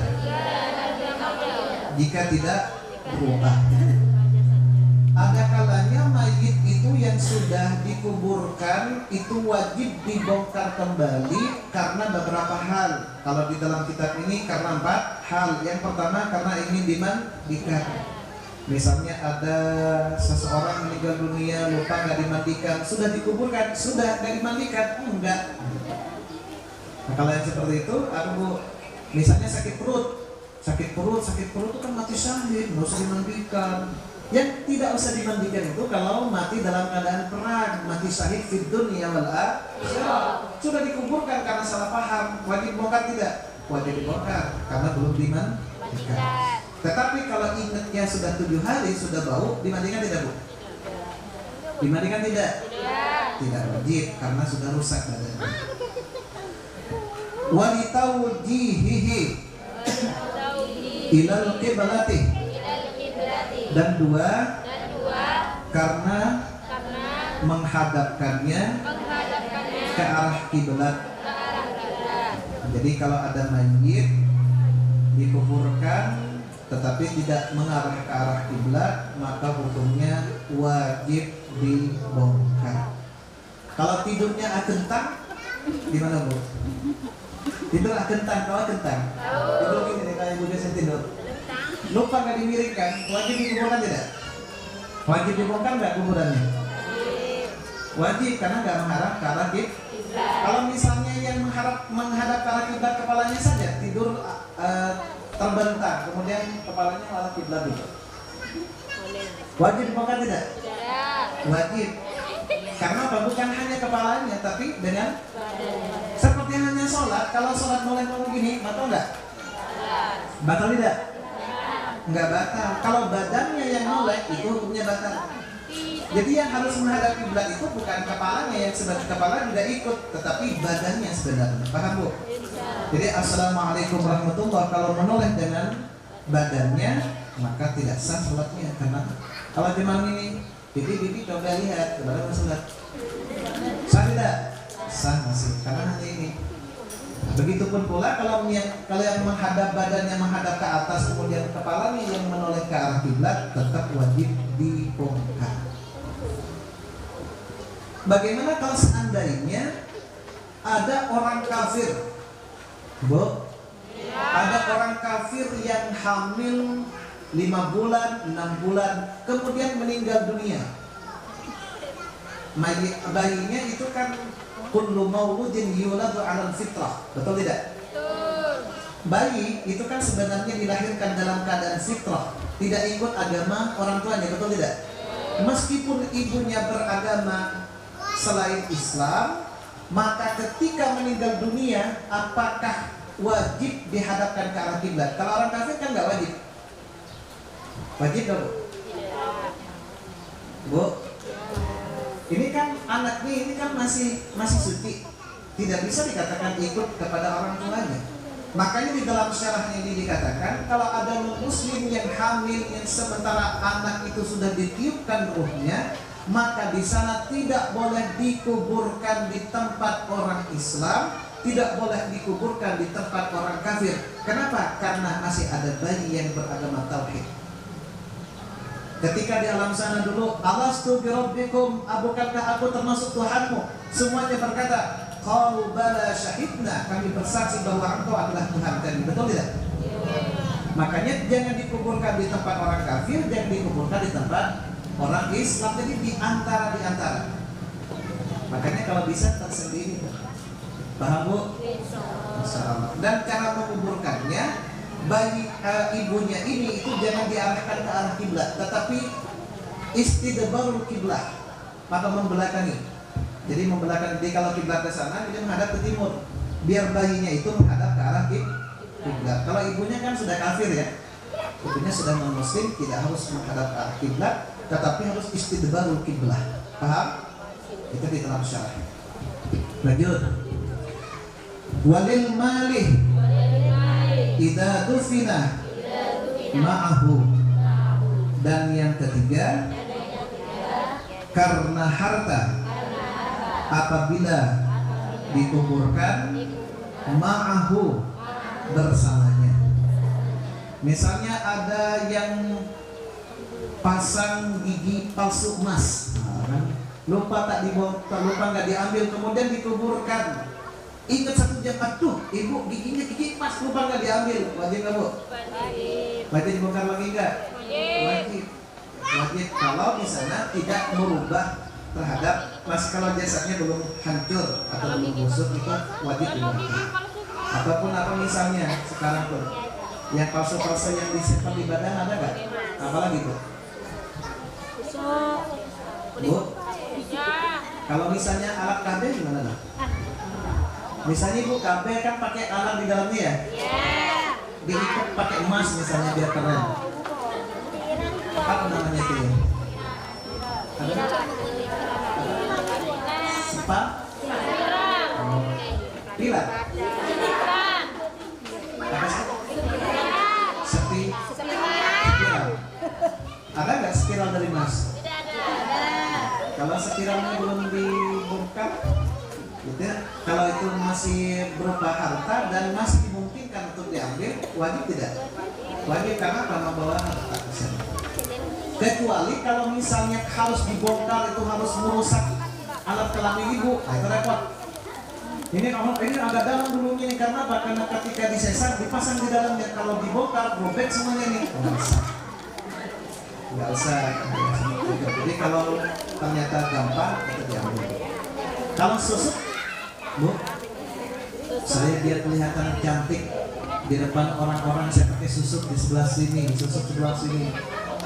jika tidak berubah. Ada kalanya mayit itu yang sudah dikuburkan itu wajib dibongkar kembali karena beberapa hal. Kalau di dalam kitab ini karena 4 hal. Yang pertama karena ingin dimandikan. Misalnya ada seseorang meninggal dunia, lupa nggak dimandikan, sudah dikuburkan, sudah nggak dimandikan, enggak. Nah, kalau yang seperti itu, aku misalnya sakit perut itu kan mati syahid, nggak usah dimandikan. Yang tidak usah dimandikan itu kalau mati dalam keadaan perang, mati syahid fid dunya wal akhirah, sudah dikuburkan karena salah paham, wajib bongkar tidak? Wajib dibongkar karena belum dimandikan. Tetapi kalau ingatnya sudah 7 hari, sudah bau, dimandikan tidak Bu? Dimandikan tidak? Tidak wajib karena sudah rusak badannya. Walitawjihihi ilal qiblati, dan 2 karena menghadapkannya ke arah kiblat. Jadi kalau ada mayit dikuburkan tetapi tidak mengarah ke arah kiblat, maka hukumnya wajib dibongkar. Kalau tidurnya akentang, gimana Bu? Tidur akentang, tahu akentang? Tidur gini nih kayak Bu biasa tidur. Lupa nggak dimiringkan, wajib dikuburkan tidak? Wajib dibongkar nggak kuburannya? Wajib, karena nggak menghadap ke arah kiblat. Kalau misalnya yang menghadap ke arah kiblat kepalanya saja tidur terbentang, kemudian kepalanya malah kiblat itu, wajib dibongkar tidak? Wajib. Karena apa? Bukan hanya kepalanya, tapi dengan seperti hanya sholat. Kalau sholat mulai gini, batal nggak? Batal tidak? Nggak batal. Kalau badannya yang noleh, itu hukumnya batal. Jadi yang harus menghadap kiblat itu bukan kepalanya, yang sebagai kepala tidak ikut, tetapi badannya sebenarnya. Paham Bu? Jadi assalamualaikum warahmatullahi, kalau menoleh dengan badannya maka tidak sah sholatnya. Karena kalau di malam ini bibi coba lihat kepada sholat, sah tidak? Sah masih, karena hanya ini. Begitupun pula kalau yang menghadap badannya menghadap ke atas, kemudian kepalanya yang menoleh ke arah kiblat, tetap wajib dibongkar. Bagaimana kalau seandainya ada orang kafir, Bu? Ada orang kafir yang hamil 5 bulan, 6 bulan, kemudian meninggal dunia. Bayinya itu kan kullu mauludin yuladu 'alal fitrah, betul tidak? Betul. Bayi itu kan sebenarnya dilahirkan dalam keadaan fitrah, tidak ikut agama orang tuanya, betul tidak? Meskipun ibunya beragama selain Islam, maka ketika meninggal dunia, apakah wajib dihadapkan ke arah kiblat? Kalau orang kafir kan nggak wajib. Wajib nggak, Bu? Bu, ini kan anaknya ini kan masih suci, tidak bisa dikatakan ikut kepada orang tuanya. Makanya di dalam syarahnya ini dikatakan, kalau ada muslim yang hamil yang sementara anak itu sudah ditiupkan ruhnya, maka di sana tidak boleh dikuburkan di tempat orang Islam, tidak boleh dikuburkan di tempat orang kafir. Kenapa? Karena masih ada bayi yang beragama tauhid. Ketika di alam sana dulu, alastu bi rabbikum, bukankah aku termasuk Tuhanmu? Semuanya berkata, qalu bala syahidna, kami bersaksi bahwa engkau adalah Tuhan kami. Betul tidak? Makanya jangan dikuburkan di tempat orang kafir, jangan dikuburkan di tempat orang Islam. Jadi di antara. Makanya kalau bisa tersendiri. Paham, Bu? Insyaallah. Dan cara menguburkannya, bayi ibunya ini itu jangan diarahkan ke arah kiblat, tetapi istidbarul kiblah, maka membelakangi. Jadi membelakangi. Jadi kalau kiblat ke sana, dia menghadap ke timur, biar bayinya itu menghadap ke arah kiblat. Kalau ibunya kan sudah kafir ya, ibunya sudah non-muslim, tidak harus menghadap ke arah kiblat, tetapi harus istidbarul kiblah. Paham? Itu di dalam syarah. Lanjut. Walil malih idza dufina ma'ahu. Dan yang ketiga, karena harta apabila dikuburkan ma'ahu, bersamanya. Misalnya ada yang pasang gigi palsu emas, lupa nggak diambil, kemudian dikuburkan. Ingat 1 jam, aduh ibu giginya gigi emas, lupa nggak diambil, wajib nggak, Bu? Wajib dibongkar lagi nggak? Wajib. Kalau di sana tidak merubah terhadap kalau jasadnya belum hancur atau belum busuk, itu wajib dibongkar. Ataupun apa misalnya sekarang tuh yang palsu-palsu yang disimpan di badan ada nggak? Apalagi, Bu? Bu? Kalau misalnya alat KB gimana tuh? Misalnya Ibu KB kan pakai alat di dalamnya ya? Diikat pakai emas misalnya biar keren. Apa namanya itu? Sipa? Pilat? Apa sih? Spiral. Ada nggak spiral dari emas? Kalau spiralnya belum dibongkar, gitu ya. Kalau itu masih berupa harta dan masih dimungkinkan untuk diambil, wajib tidak? Wajib, karena apa? Membawa harta kesana. Kecuali kalau misalnya harus dibongkar, itu harus merusak alat kelamin ibu, nah itu repot. Ini agak dalam dulunya nih, karena apa? Karena ketika disesar dipasang di dalamnya, kalau dibongkar robek semuanya nih. Nggak usah. Gitu. Jadi kalau ternyata gampang itu diambil. Kalau susuk, Bu, saya biar kelihatan cantik di depan orang-orang saya pakai susuk di sebelah sini, susuk sebelah sini.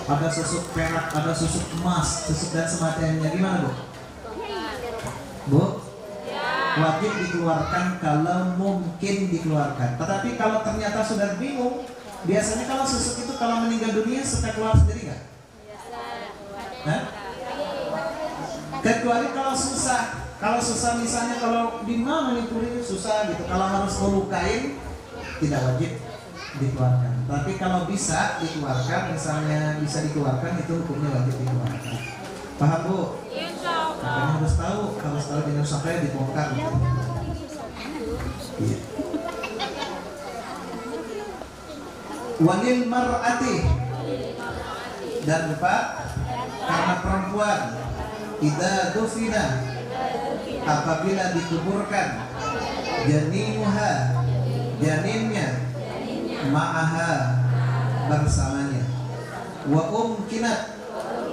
Ada susuk perak, ada susuk emas, susuk dan semacamnya. Gimana, Bu? Bu? Wajib dikeluarkan kalau mungkin dikeluarkan. Tetapi kalau ternyata sudah bingung, biasanya kalau susuk itu kalau meninggal dunia suka keluar sendiri nggak? Hah? Kecuali kalau susah. Kalau susah misalnya kalau di mana nih kulitnya susah gitu. Kalau harus melukain tidak wajib dikeluarkan. Tapi kalau bisa dikeluarkan, misalnya bisa dikeluarkan itu hukumnya wajib dikeluarkan. Paham, Bu? Makanya harus tahu jangan sampai dibongkar. Iya. Walil mar'ati, dan lupa karena perempuan idza dufina, apabila dikuburkan janimuha, janinnya ma'aha, bersamanya, wa umkinat,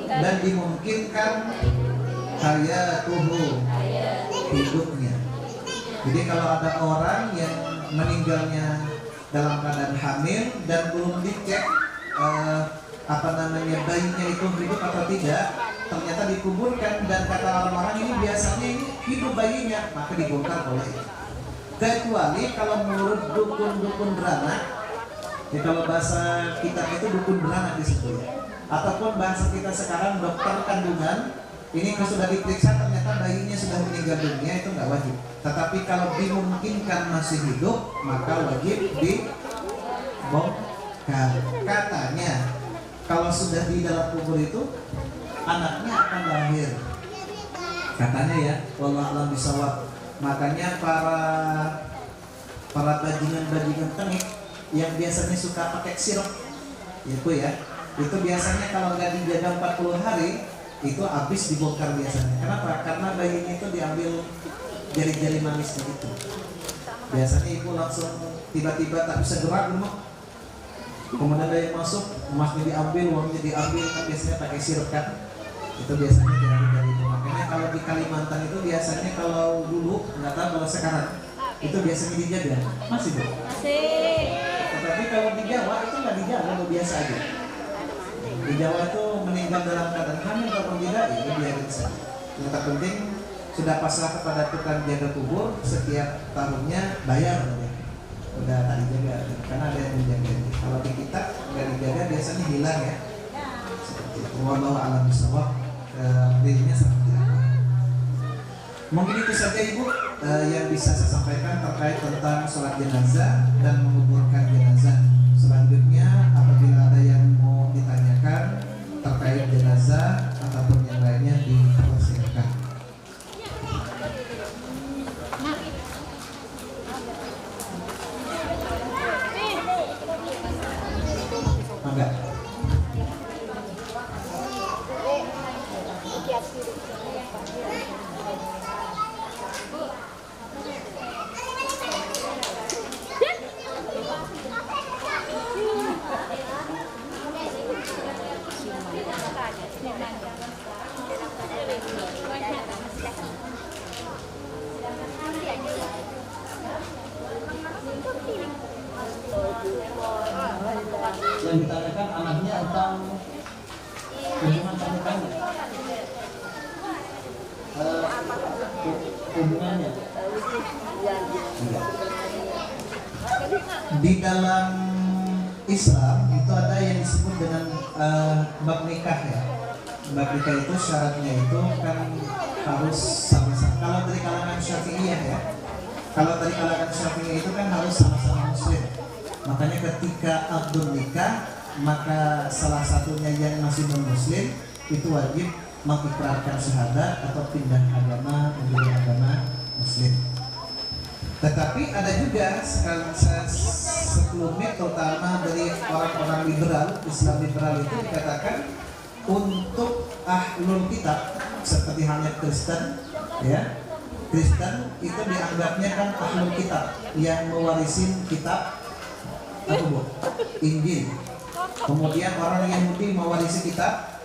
dan dimungkinkan hayatuhu, hidupnya. Jadi kalau ada orang yang meninggalnya dalam keadaan hamil dan belum dicek bayinya itu hidup atau tidak, ternyata dikuburkan dan kata orang-orang ini biasanya ini hidup bayinya, maka dibongkar boleh. Kecuali kalau menurut dukun-dukun beranak, ya kalau bahasa kita itu dukun beranak disebut, ataupun bahasa kita sekarang dokter kandungan, ini kalau sudah diperiksa ternyata bayinya sudah meninggal dunia, itu nggak wajib. Tetapi kalau dimungkinkan masih hidup, maka wajib dibongkar. Katanya kalau sudah di dalam kubur itu anaknya akan lahir, katanya ya, wallahu a'lam bishawab. Makanya para bajingan tengik yang biasanya suka pakai sirup itu ya, itu biasanya kalau nggak dijaga 40 hari itu habis dibongkar biasanya. Kenapa? Karena bayinya itu diambil jari-jari manisnya itu. Biasanya ibu langsung tiba-tiba tak bisa gerak dulu. Kemudian ada yang masuk, emasnya diambil, uangnya diambil, kan biasanya pakai sirup kan. Itu biasanya jari-jari itu. Makanya kalau di Kalimantan itu biasanya kalau dulu, nggak tahu kalau sekarang, itu biasanya dijaga. Masih, Bu? Masih. Tetapi kalau di Jawa itu nggak dijaga, biasa aja. Di Jawa itu meninggal dalam keadaan hamil atau tidak, itu biarin saja. Yang terpenting sudah pasrah kepada tukang jaga kubur, setiap tahunnya bayar ya. Udah tak dijaga, karena ada yang menjaga. Kalau di kita nggak dijaga biasanya hilang ya. Seperti itu. Wallahu a'lam bishawab. Dirinya seperti apa? Mungkin itu saja Ibu yang bisa saya sampaikan terkait tentang sholat jenazah dan menguburkan jenazah. Selanjutnya apabila ada yang mau ditanyakan terkait jenazah ataupun yang lainnya dipersilakan. Enggak. Yang ditanyakan anaknya atau hubungan pernikahannya? Hubungannya di dalam Islam itu ada yang disebut dengan bab nikah ya. Bab nikah itu syaratnya itu kan harus sama-sama. Kalau dari kalangan Syafi'iyah ya, kalau dari kalangan Syafi'iyah itu kan harus sama-sama muslim. Makanya ketika akdun nikah, maka salah satunya yang masih non-muslim itu wajib mengikrarkan syahadat atau pindah agama menjadi agama muslim. Tetapi ada juga sebelumnya, terutama dari orang-orang liberal, Islam liberal itu dikatakan untuk ahlul kitab seperti halnya Kristen, ya, Kristen itu dianggapnya kan ahlul kitab yang mewarisin kitab apa Bu? Injil. Kemudian orang Yahudi mewarisi kitab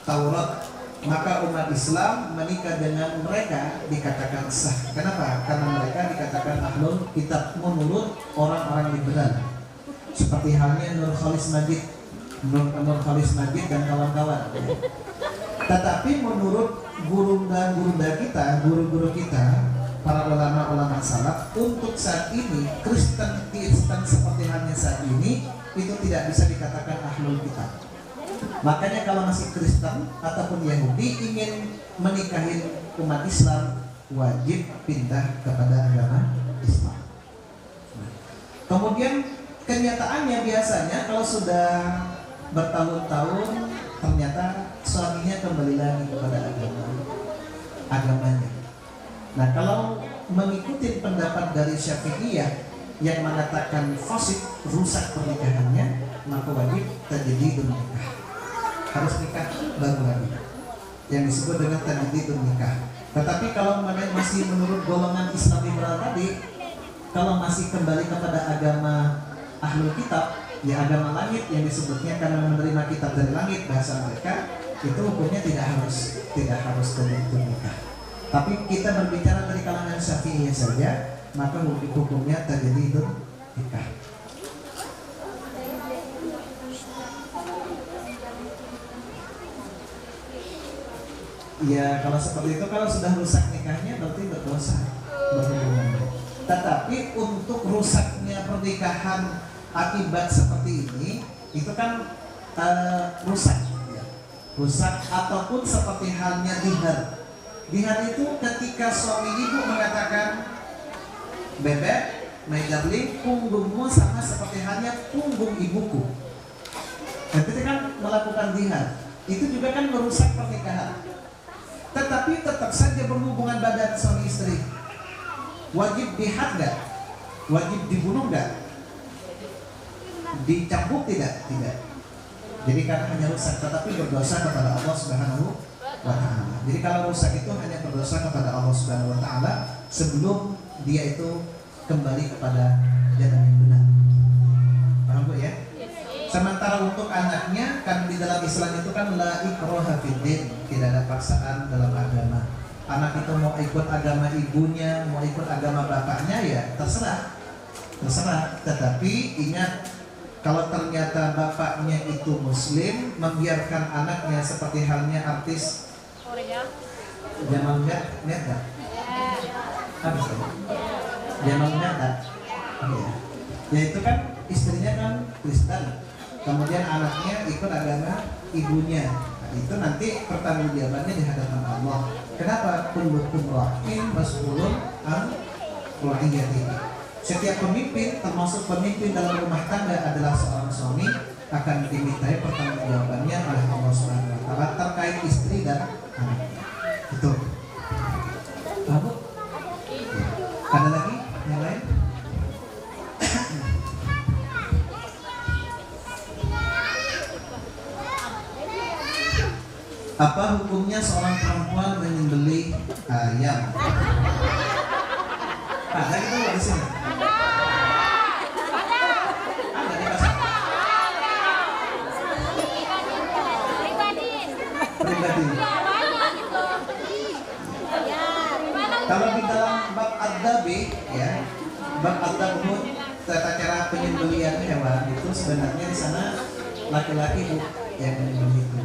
Taurat. maka umat Islam menikah dengan mereka dikatakan sah. Kenapa? Karena mereka dikatakan ahlul kitab menurut orang-orang liberal, seperti halnya Nur Khalis Majid dan kawan-kawan. Tetapi menurut guru kita, guru-guru kita, para ulama-ulama salaf, untuk saat ini Kristen seperti halnya saat ini itu tidak bisa dikatakan ahlul kitab. Makanya kalau masih Kristen ataupun Yahudi ingin menikahi umat Islam, wajib pindah kepada agama Islam. Kemudian kenyataannya biasanya kalau sudah bertahun-tahun ternyata suaminya kembali lagi kepada agamanya. Nah, kalau mengikuti pendapat dari Syafi'iyah yang mengatakan fasik, rusak pernikahannya, maka wajib tajdidun nikah. Harus nikah baru lagi, yang disebut dengan tajdidun nikah. Tetapi kalau masih menurut golongan Islam liberal tadi, kalau masih kembali kepada agama ahlul kitab, ya agama langit yang disebutnya karena menerima kitab dari langit bahasa mereka, itu hukumnya tidak harus tajdidun nikah. Tapi kita berbicara dari kalangan Syafi'iyah saja, maka hukumnya tajdidun nikah. Ya kalau seperti itu, kalau sudah rusak nikahnya berarti berdosa berhubungan. Tetapi untuk rusaknya pernikahan akibat seperti ini, itu kan rusak, ya. Rusak ataupun seperti halnya dihar. Dihar itu ketika suami ibu mengatakan, bebek, my darling, punggungmu sama seperti halnya punggung ibuku. Dan ketika kan melakukan dihar, itu juga kan merusak pernikahan. Tetapi tetap saja berhubungan badan suami istri. Wajib dihad nggak? Wajib dibunuh nggak? Dicambuk tidak? Tidak. Jadi karena hanya rusak, tetapi berdosa kepada Allah Subhanahu wa Ta'ala. Jadi kalau rusak itu hanya berdosa kepada Allah Subhanahu wa Ta'ala sebelum dia itu kembali kepada jalan yang benar. Paham Bu ya? Sementara untuk anaknya, kan di dalam Islam itu kan la ikraha fiddin, tidak ada paksaan dalam agama. Anak itu mau ikut agama ibunya, mau ikut agama bapaknya, ya terserah. Tetapi ingat, kalau ternyata bapaknya itu Muslim, membiarkan anaknya seperti halnya artis Jamal Mirdad. Apa sih? Jamal Mirdad. Ya itu kan istrinya kan Kristen, kemudian anaknya ikut agama ibunya. Nah, itu nanti pertanggungjawabannya di hadapan Allah. Kenapa? Kullukum ra'in mas'ulun an ra'iyatihi. Setiap pemimpin, termasuk pemimpin dalam rumah tangga adalah seorang suami, akan dimintai pertanggungjawabannya oleh Allah Subhanahu wa Ta'ala terkait istri dan anaknya. Itu. Kamu? Ada lagi yang lain? Apa hukumnya seorang perempuan menyembelih ayam? Ada gitu di sini. Ada di pasar. Pribadi. Kalau di dalam bab ad-dabi, ya, bab ad-dabhun, tata cara penyembelihan hewan itu sebenarnya di sana laki-laki Bu yang menyembelih itu.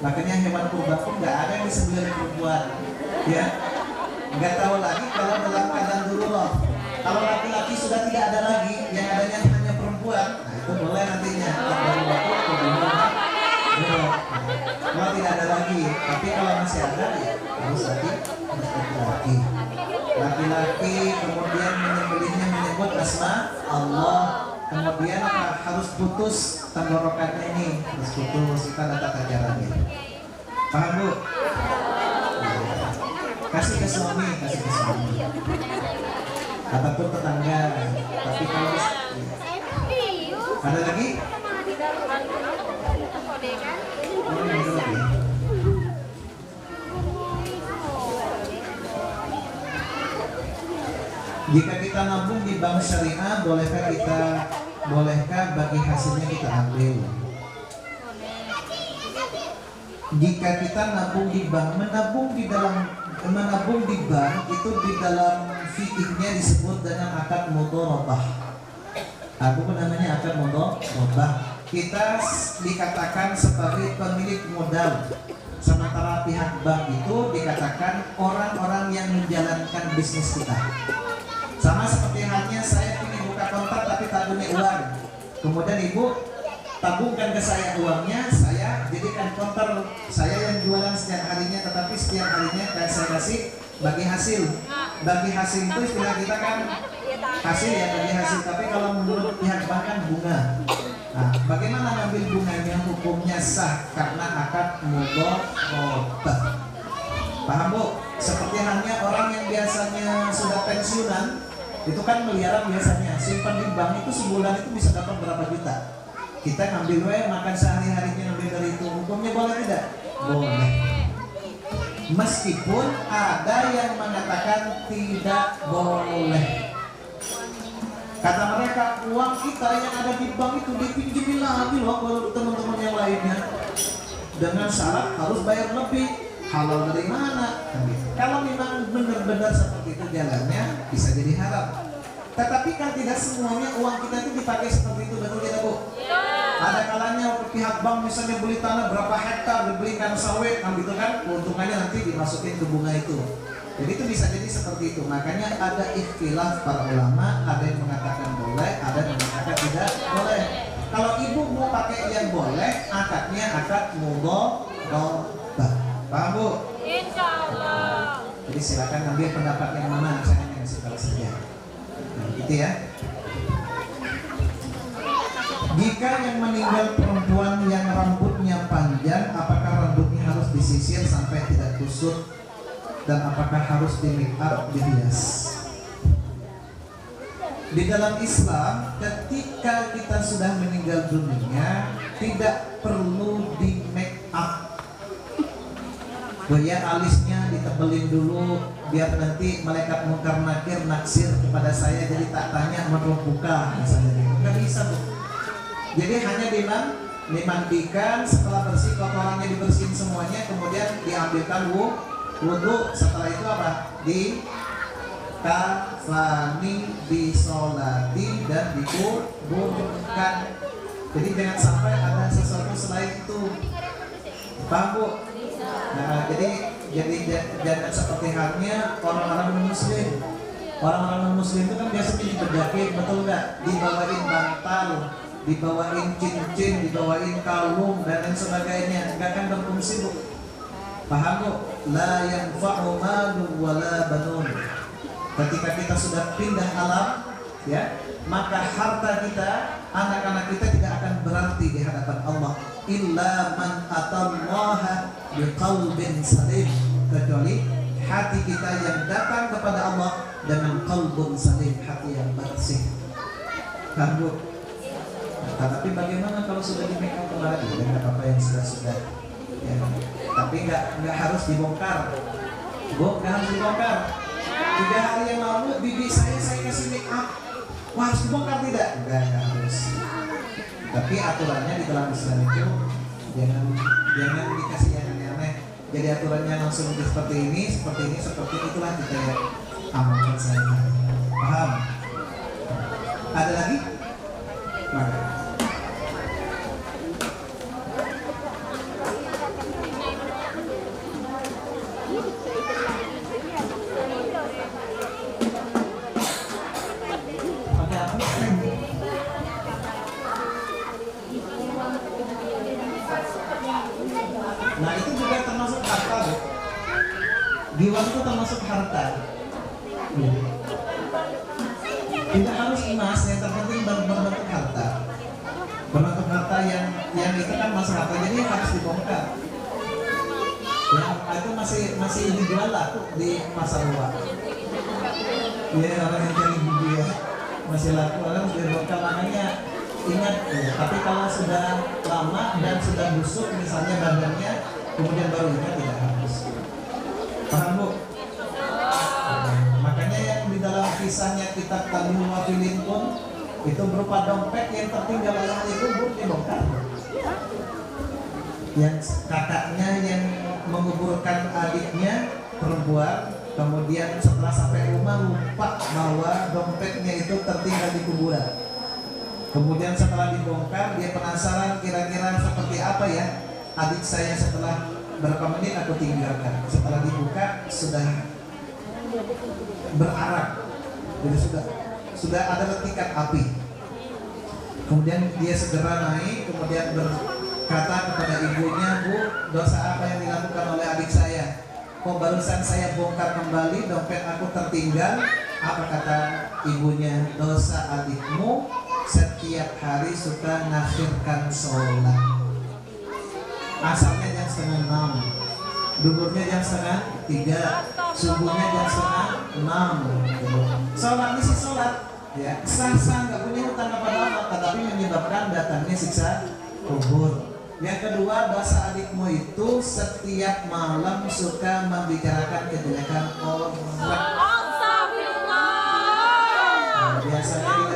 Makanya hewan kurban pun nggak ada yang disembelih oleh perempuan, ya. Nggak tahu lagi kalau dalam keadaan darurat. Kalau laki-laki sudah tidak ada lagi, yang adanya hanya perempuan, nah itu boleh nantinya. Kalau tidak ada lagi, tapi kalau masih ada, ya harus laki-laki. Laki-laki kemudian menyembelihnya menyebut asma Allah. Kemudian harus putus tenggorokannya ini, harus putus, kita ada tata caranya. Paham Bu? Kasih ke suami, ataupun tetangga. Tapi kalau ada lagi? Jika kita nabung di bank syariah, bolehkah bagi hasilnya kita ambil? jika kita nabung di bank, menabung di bank itu di dalam fikihnya disebut dengan akad mudharabah. Apa namanya akad mudharabah? Kita dikatakan sebagai pemilik modal, sementara pihak bank itu dikatakan orang-orang yang menjalankan bisnis kita. Sama seperti halnya saya ingin buka kontak tapi tak punya uang, kemudian ibu tabungkan ke saya uangnya, saya jadikan konter saya yang jualan setiap harinya, tetapi setiap harinya saya kasih bagi hasil. Bagi hasil itu istilah kita kan hasil ya, bagi hasil. Tapi kalau menurut pihak bank kan bunga. Nah, bagaimana ngambil bunganya? Hukumnya sah karena akad mudharabah. Paham bu? Seperti halnya orang yang biasanya sudah pensiunan, itu kan miliaran biasanya. Simpan di bank itu sebulan itu bisa dapat berapa juta. Kita ngambil makan sehari-harinya ngambil dari itu, hukumnya boleh tidak? Boleh. Meskipun ada yang mengatakan tidak boleh. Kata mereka, uang kita yang ada di bank itu dipinjemin lagi loh kalau teman-teman yang lainnya, dengan syarat harus bayar lebih. Halal dari mana? Kalau memang benar-benar seperti itu jalannya, bisa jadi haram. Tetapi kan tidak semuanya uang kita itu dipakai seperti itu, betul tidak bu? Ada kalanya pihak bank misalnya beli tanah berapa hektar, dibelikan sawit, kan gitu kan, keuntungannya nanti dimasukin ke bunga itu. Jadi itu bisa jadi seperti itu. Makanya ada ikhtilaf para ulama, ada yang mengatakan boleh, ada yang mengatakan tidak boleh. Kalau ibu mau pakai yang boleh, akadnya akad mudharabah. Paham bu? Insya Allah. Jadi silakan ambil pendapat yang mana, saya hanya kasih tahu saja. Nah, gitu ya. Jika yang meninggal perempuan yang rambutnya panjang, apakah rambutnya harus disisir sampai tidak kusut? Dan apakah harus di make up, dihias? Di dalam Islam, ketika kita sudah meninggal dunia, tidak perlu di make up. Ya, alisnya ditebelin dulu biar nanti malaikat mungkar nakir naksir kepada saya, jadi tak tanya mau buka misalnya. Nggak bisa tuh. Jadi hanya dimandikan, setelah bersih kotorannya dibersihin semuanya, kemudian diambilkan wudhu. Setelah itu apa? Dikafani, disolati dan dikuburkan. Jadi jangan sampai ada sesuatu selain itu. Paham bu? Nah, jadi jangan seperti halnya orang-orang muslim. Orang-orang muslim itu kan biasanya dibedakin, betul nggak? Dibawain bantal, dibawain cincin, dibawain kalung dan lain sebagainya. Nggak akan berfungsi bu. Paham bu? La yanfa'u malu wala banun. Ketika kita sudah pindah alam, ya, maka harta kita, anak-anak kita tidak akan berarti di hadapan Allah. Illa man atallaha biqalbin salim, kecuali hati kita yang datang kepada Allah dengan qalbun salim, hati yang bersih. Paham? Tapi bagaimana kalau sudah di make up kembali? Tidak apa-apa yang sudah. Ya. Tapi nggak harus dibongkar. Bu, nggak harus dibongkar. 3 hari yang lalu bibi saya kasih make up. Wah, harus dibongkar tidak? Enggak harus. Tapi aturannya di dalam Islam itu jangan dikasih yang aneh-aneh. Jadi aturannya langsung seperti ini, itulah kita yang amalkan sehari-hari. Paham? Ada lagi? Maka. Nah itu juga termasuk harta bu. Giwang itu termasuk harta. Tidak harus emas, yang terpenting berbentuk harta. Berbentuk harta yang itu kan masuk harta, jadi harus dibongkar. Yang itu masih dijual laku di pasar luar. Ya orang yang cari gigi ya masih laku, orang harus dibongkar. Makanya ingat ya, tapi kalau sudah lama dan sudah busuk misalnya badannya, kemudian baru ingat, tidak harus. Paham bu? Makanya yang di dalam kisahnya kitab Talmud Wafilin pun itu berupa dompet yang tertinggal oleh ahli kubur, dibongkar. yang kakaknya yang menguburkan adiknya perempuan, kemudian setelah sampai rumah lupa bahwa dompetnya itu tertinggal di kuburan. Kemudian setelah dibongkar, dia penasaran kira-kira seperti apa ya adik saya setelah berapa menit aku tinggalkan. Setelah dibuka sudah berarak, jadi sudah ada letikan api. Kemudian dia segera naik, kemudian berkata kepada ibunya, "Bu, dosa apa yang dilakukan oleh adik saya? Kok barusan saya bongkar kembali, dompet aku tertinggal?" Apa kata ibunya? "Dosa adikmu setiap hari suka ngakhirkan sholat. Asalnya jam 5:30, duhurnya jam 2:30, subuhnya jam 5:30. Sholat ini sih sholat, ya sah-sah, nggak punya hutang kepada Allah, tetapi menyebabkan datangnya siksa kubur." Yang kedua, dosa adikmu itu setiap malam suka membicarakan kejelekan orang. Biasanya di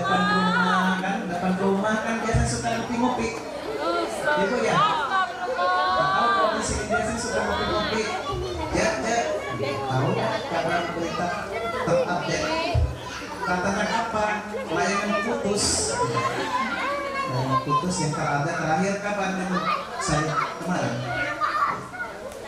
depan rumah kan biasanya suka ngopi-ngopi. Ibu ya? Tahu kalau di sini biasanya suka ngopi-ngopi. Ya, tahu ya kabar berita terupdate. Katanya apa? Layangan putus. Layangan putus yang terada terakhir kapan? Saya kemarin.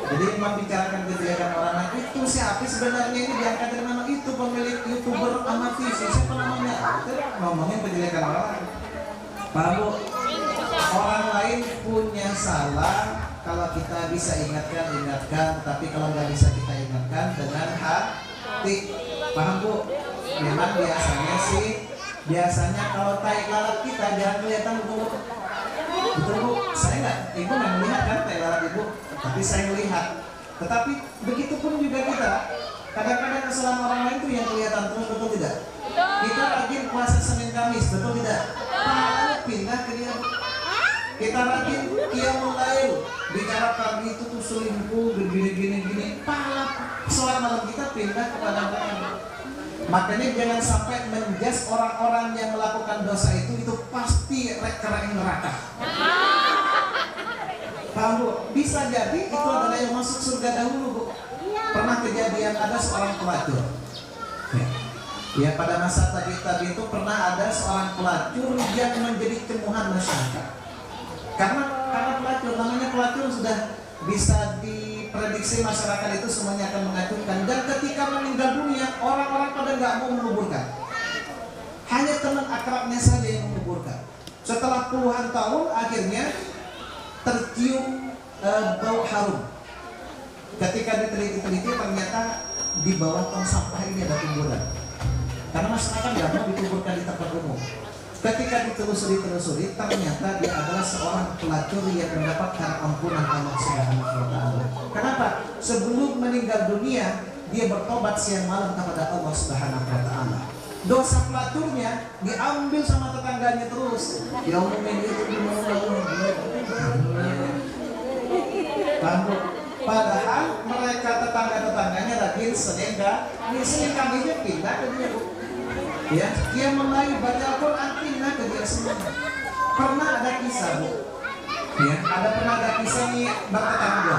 Jadi membicarakan kejelekan orang lain itu siapa sebenarnya, ini diangkat dari nama itu pemilik YouTuber amatis, siapa namanya? Itu ngomongin kejelekan orang. Paham Bu? Orang lain punya salah, kalau kita bisa ingatkan, tapi kalau nggak bisa kita ingatkan dengan hati. Paham Bu? Memang biasanya kalau tai lalat kita jangan kelihatan Bu. Betul Bu? Ibu nggak melihat kan tai lalat Ibu, tapi saya melihat. Tetapi begitupun juga kita. Kadang-kadang kesalahan orang lain itu yang kelihatan terus, betul tidak? Kita rajin puasa Senin Kamis, betul tidak? Pahalanya pindah ke dia. Kita rajin qiyamul lail, bicara pagi itu tuh selingkuh, begini-gini, pahala sholat malam kita pindah kepada mereka. Makanya jangan sampai menjudge orang-orang yang melakukan dosa itu pasti rekereng neraka. Paham Bu? Bisa jadi itu adalah yang masuk surga dahulu Bu. Pernah kejadian ada seorang pelacur. Ya pada masa tabi itu pernah ada seorang pelacur yang menjadi cemuhan masyarakat. Karena pelacur, namanya pelacur sudah bisa diprediksi masyarakat itu semuanya akan mengacungkan. Dan ketika meninggal dunia, orang-orang pada nggak mau menguburkan. Hanya teman akrabnya saja yang menguburkan. Setelah puluhan tahun akhirnya tercium bau harum. Ketika diteliti ternyata di bawah tong sampah ini ada kuburan. Karena masyarakat nggak mau dikuburkan di tempat umum. Ketika ditelusuri ternyata dia adalah seorang pelacur yang mendapatkan ampunan Allah Subhanahu wa taala. Kenapa? Sebelum meninggal dunia dia bertobat siang malam kepada Allah Subhanahu wa taala. Dosa pelacurnya diambil sama tetangganya terus. Ya umumin itu padahal mereka tetangga-tetangganya rajin Senin Kamisnya pindah ke dia Bu. Ya, dia mulai baca Al-Quran pindah ke dia semua. Pernah ada kisah Bu. Ya, pernah ada kisah nih bertetangga.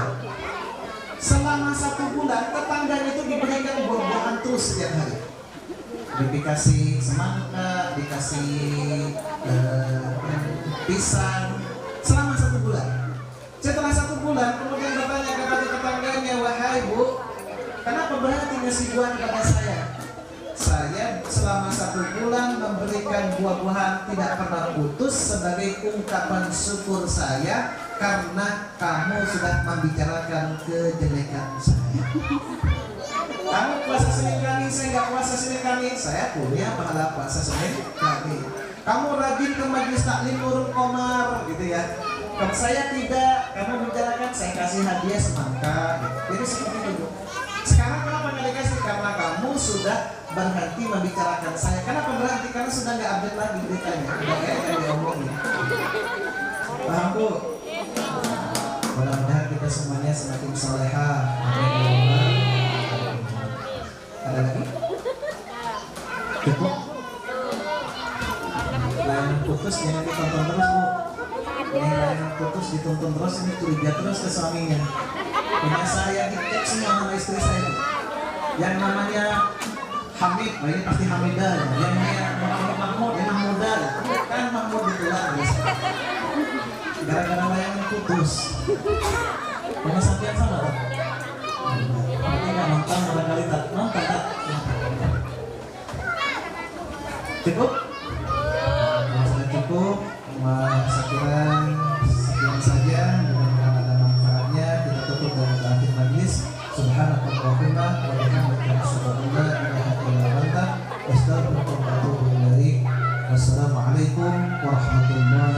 Selama 1 bulan tetangganya itu diberikan buah-buahan terus setiap hari. Dikasih semangka, dikasih pisang selama 1 bulan. Setelah 1 bulan kemudian bertanya kepada tetangganya, "Wahai Bu, kenapa berhenti ngasih buah kepada saya? Saya selama 1 bulan memberikan buah-buahan tidak pernah putus sebagai ungkapan syukur saya karena kamu sudah membicarakan kejelekan saya. Kamu puasa Senin Kamis, saya nggak puasa Senin Kamis, saya punya pahala puasa Senin Kamis. Kamu rajin ke majelis taklim Nurul Qomar gitu ya. Kalau saya tidak, kamu bicarakan, saya kasih hadiah semangka. Jadi seperti itu. Sekarang kenapa nggak dikasih? Karena kamu sudah berhenti membicarakan saya. Kenapa berhenti? Karena sudah nggak update lagi beritanya. Udah kayak yang diomongin. Paham Bu? Mudah-mudahan kita semuanya semakin soleha. Ada lagi? Cukup? Lain putus jangan ditonton terus Bu. Ini yang putus dituntun terus, ini curiga terus ke suaminya. Punya saya dicek semua sama istri saya itu. Yang namanya Hamid, nah ini pasti Hamidah. Yang namanya Mahmud, ini Mahmudah. Kan Mahmud ditular. Gara-gara layangan putus. Punya sampean sama tak? Ini nggak nonton barangkali tak? Nonton tak? Cukup? Kalau sudah cukup, sekian saja. Mudah-mudahan ada manfaatnya. Kita tutup dengan akhir majlis. Subhanakallahumma wa bihamdika asyhadu an la ilaha illa anta astaghfiruka wa atubu ilaik. Wassalamualaikum warahmatullahi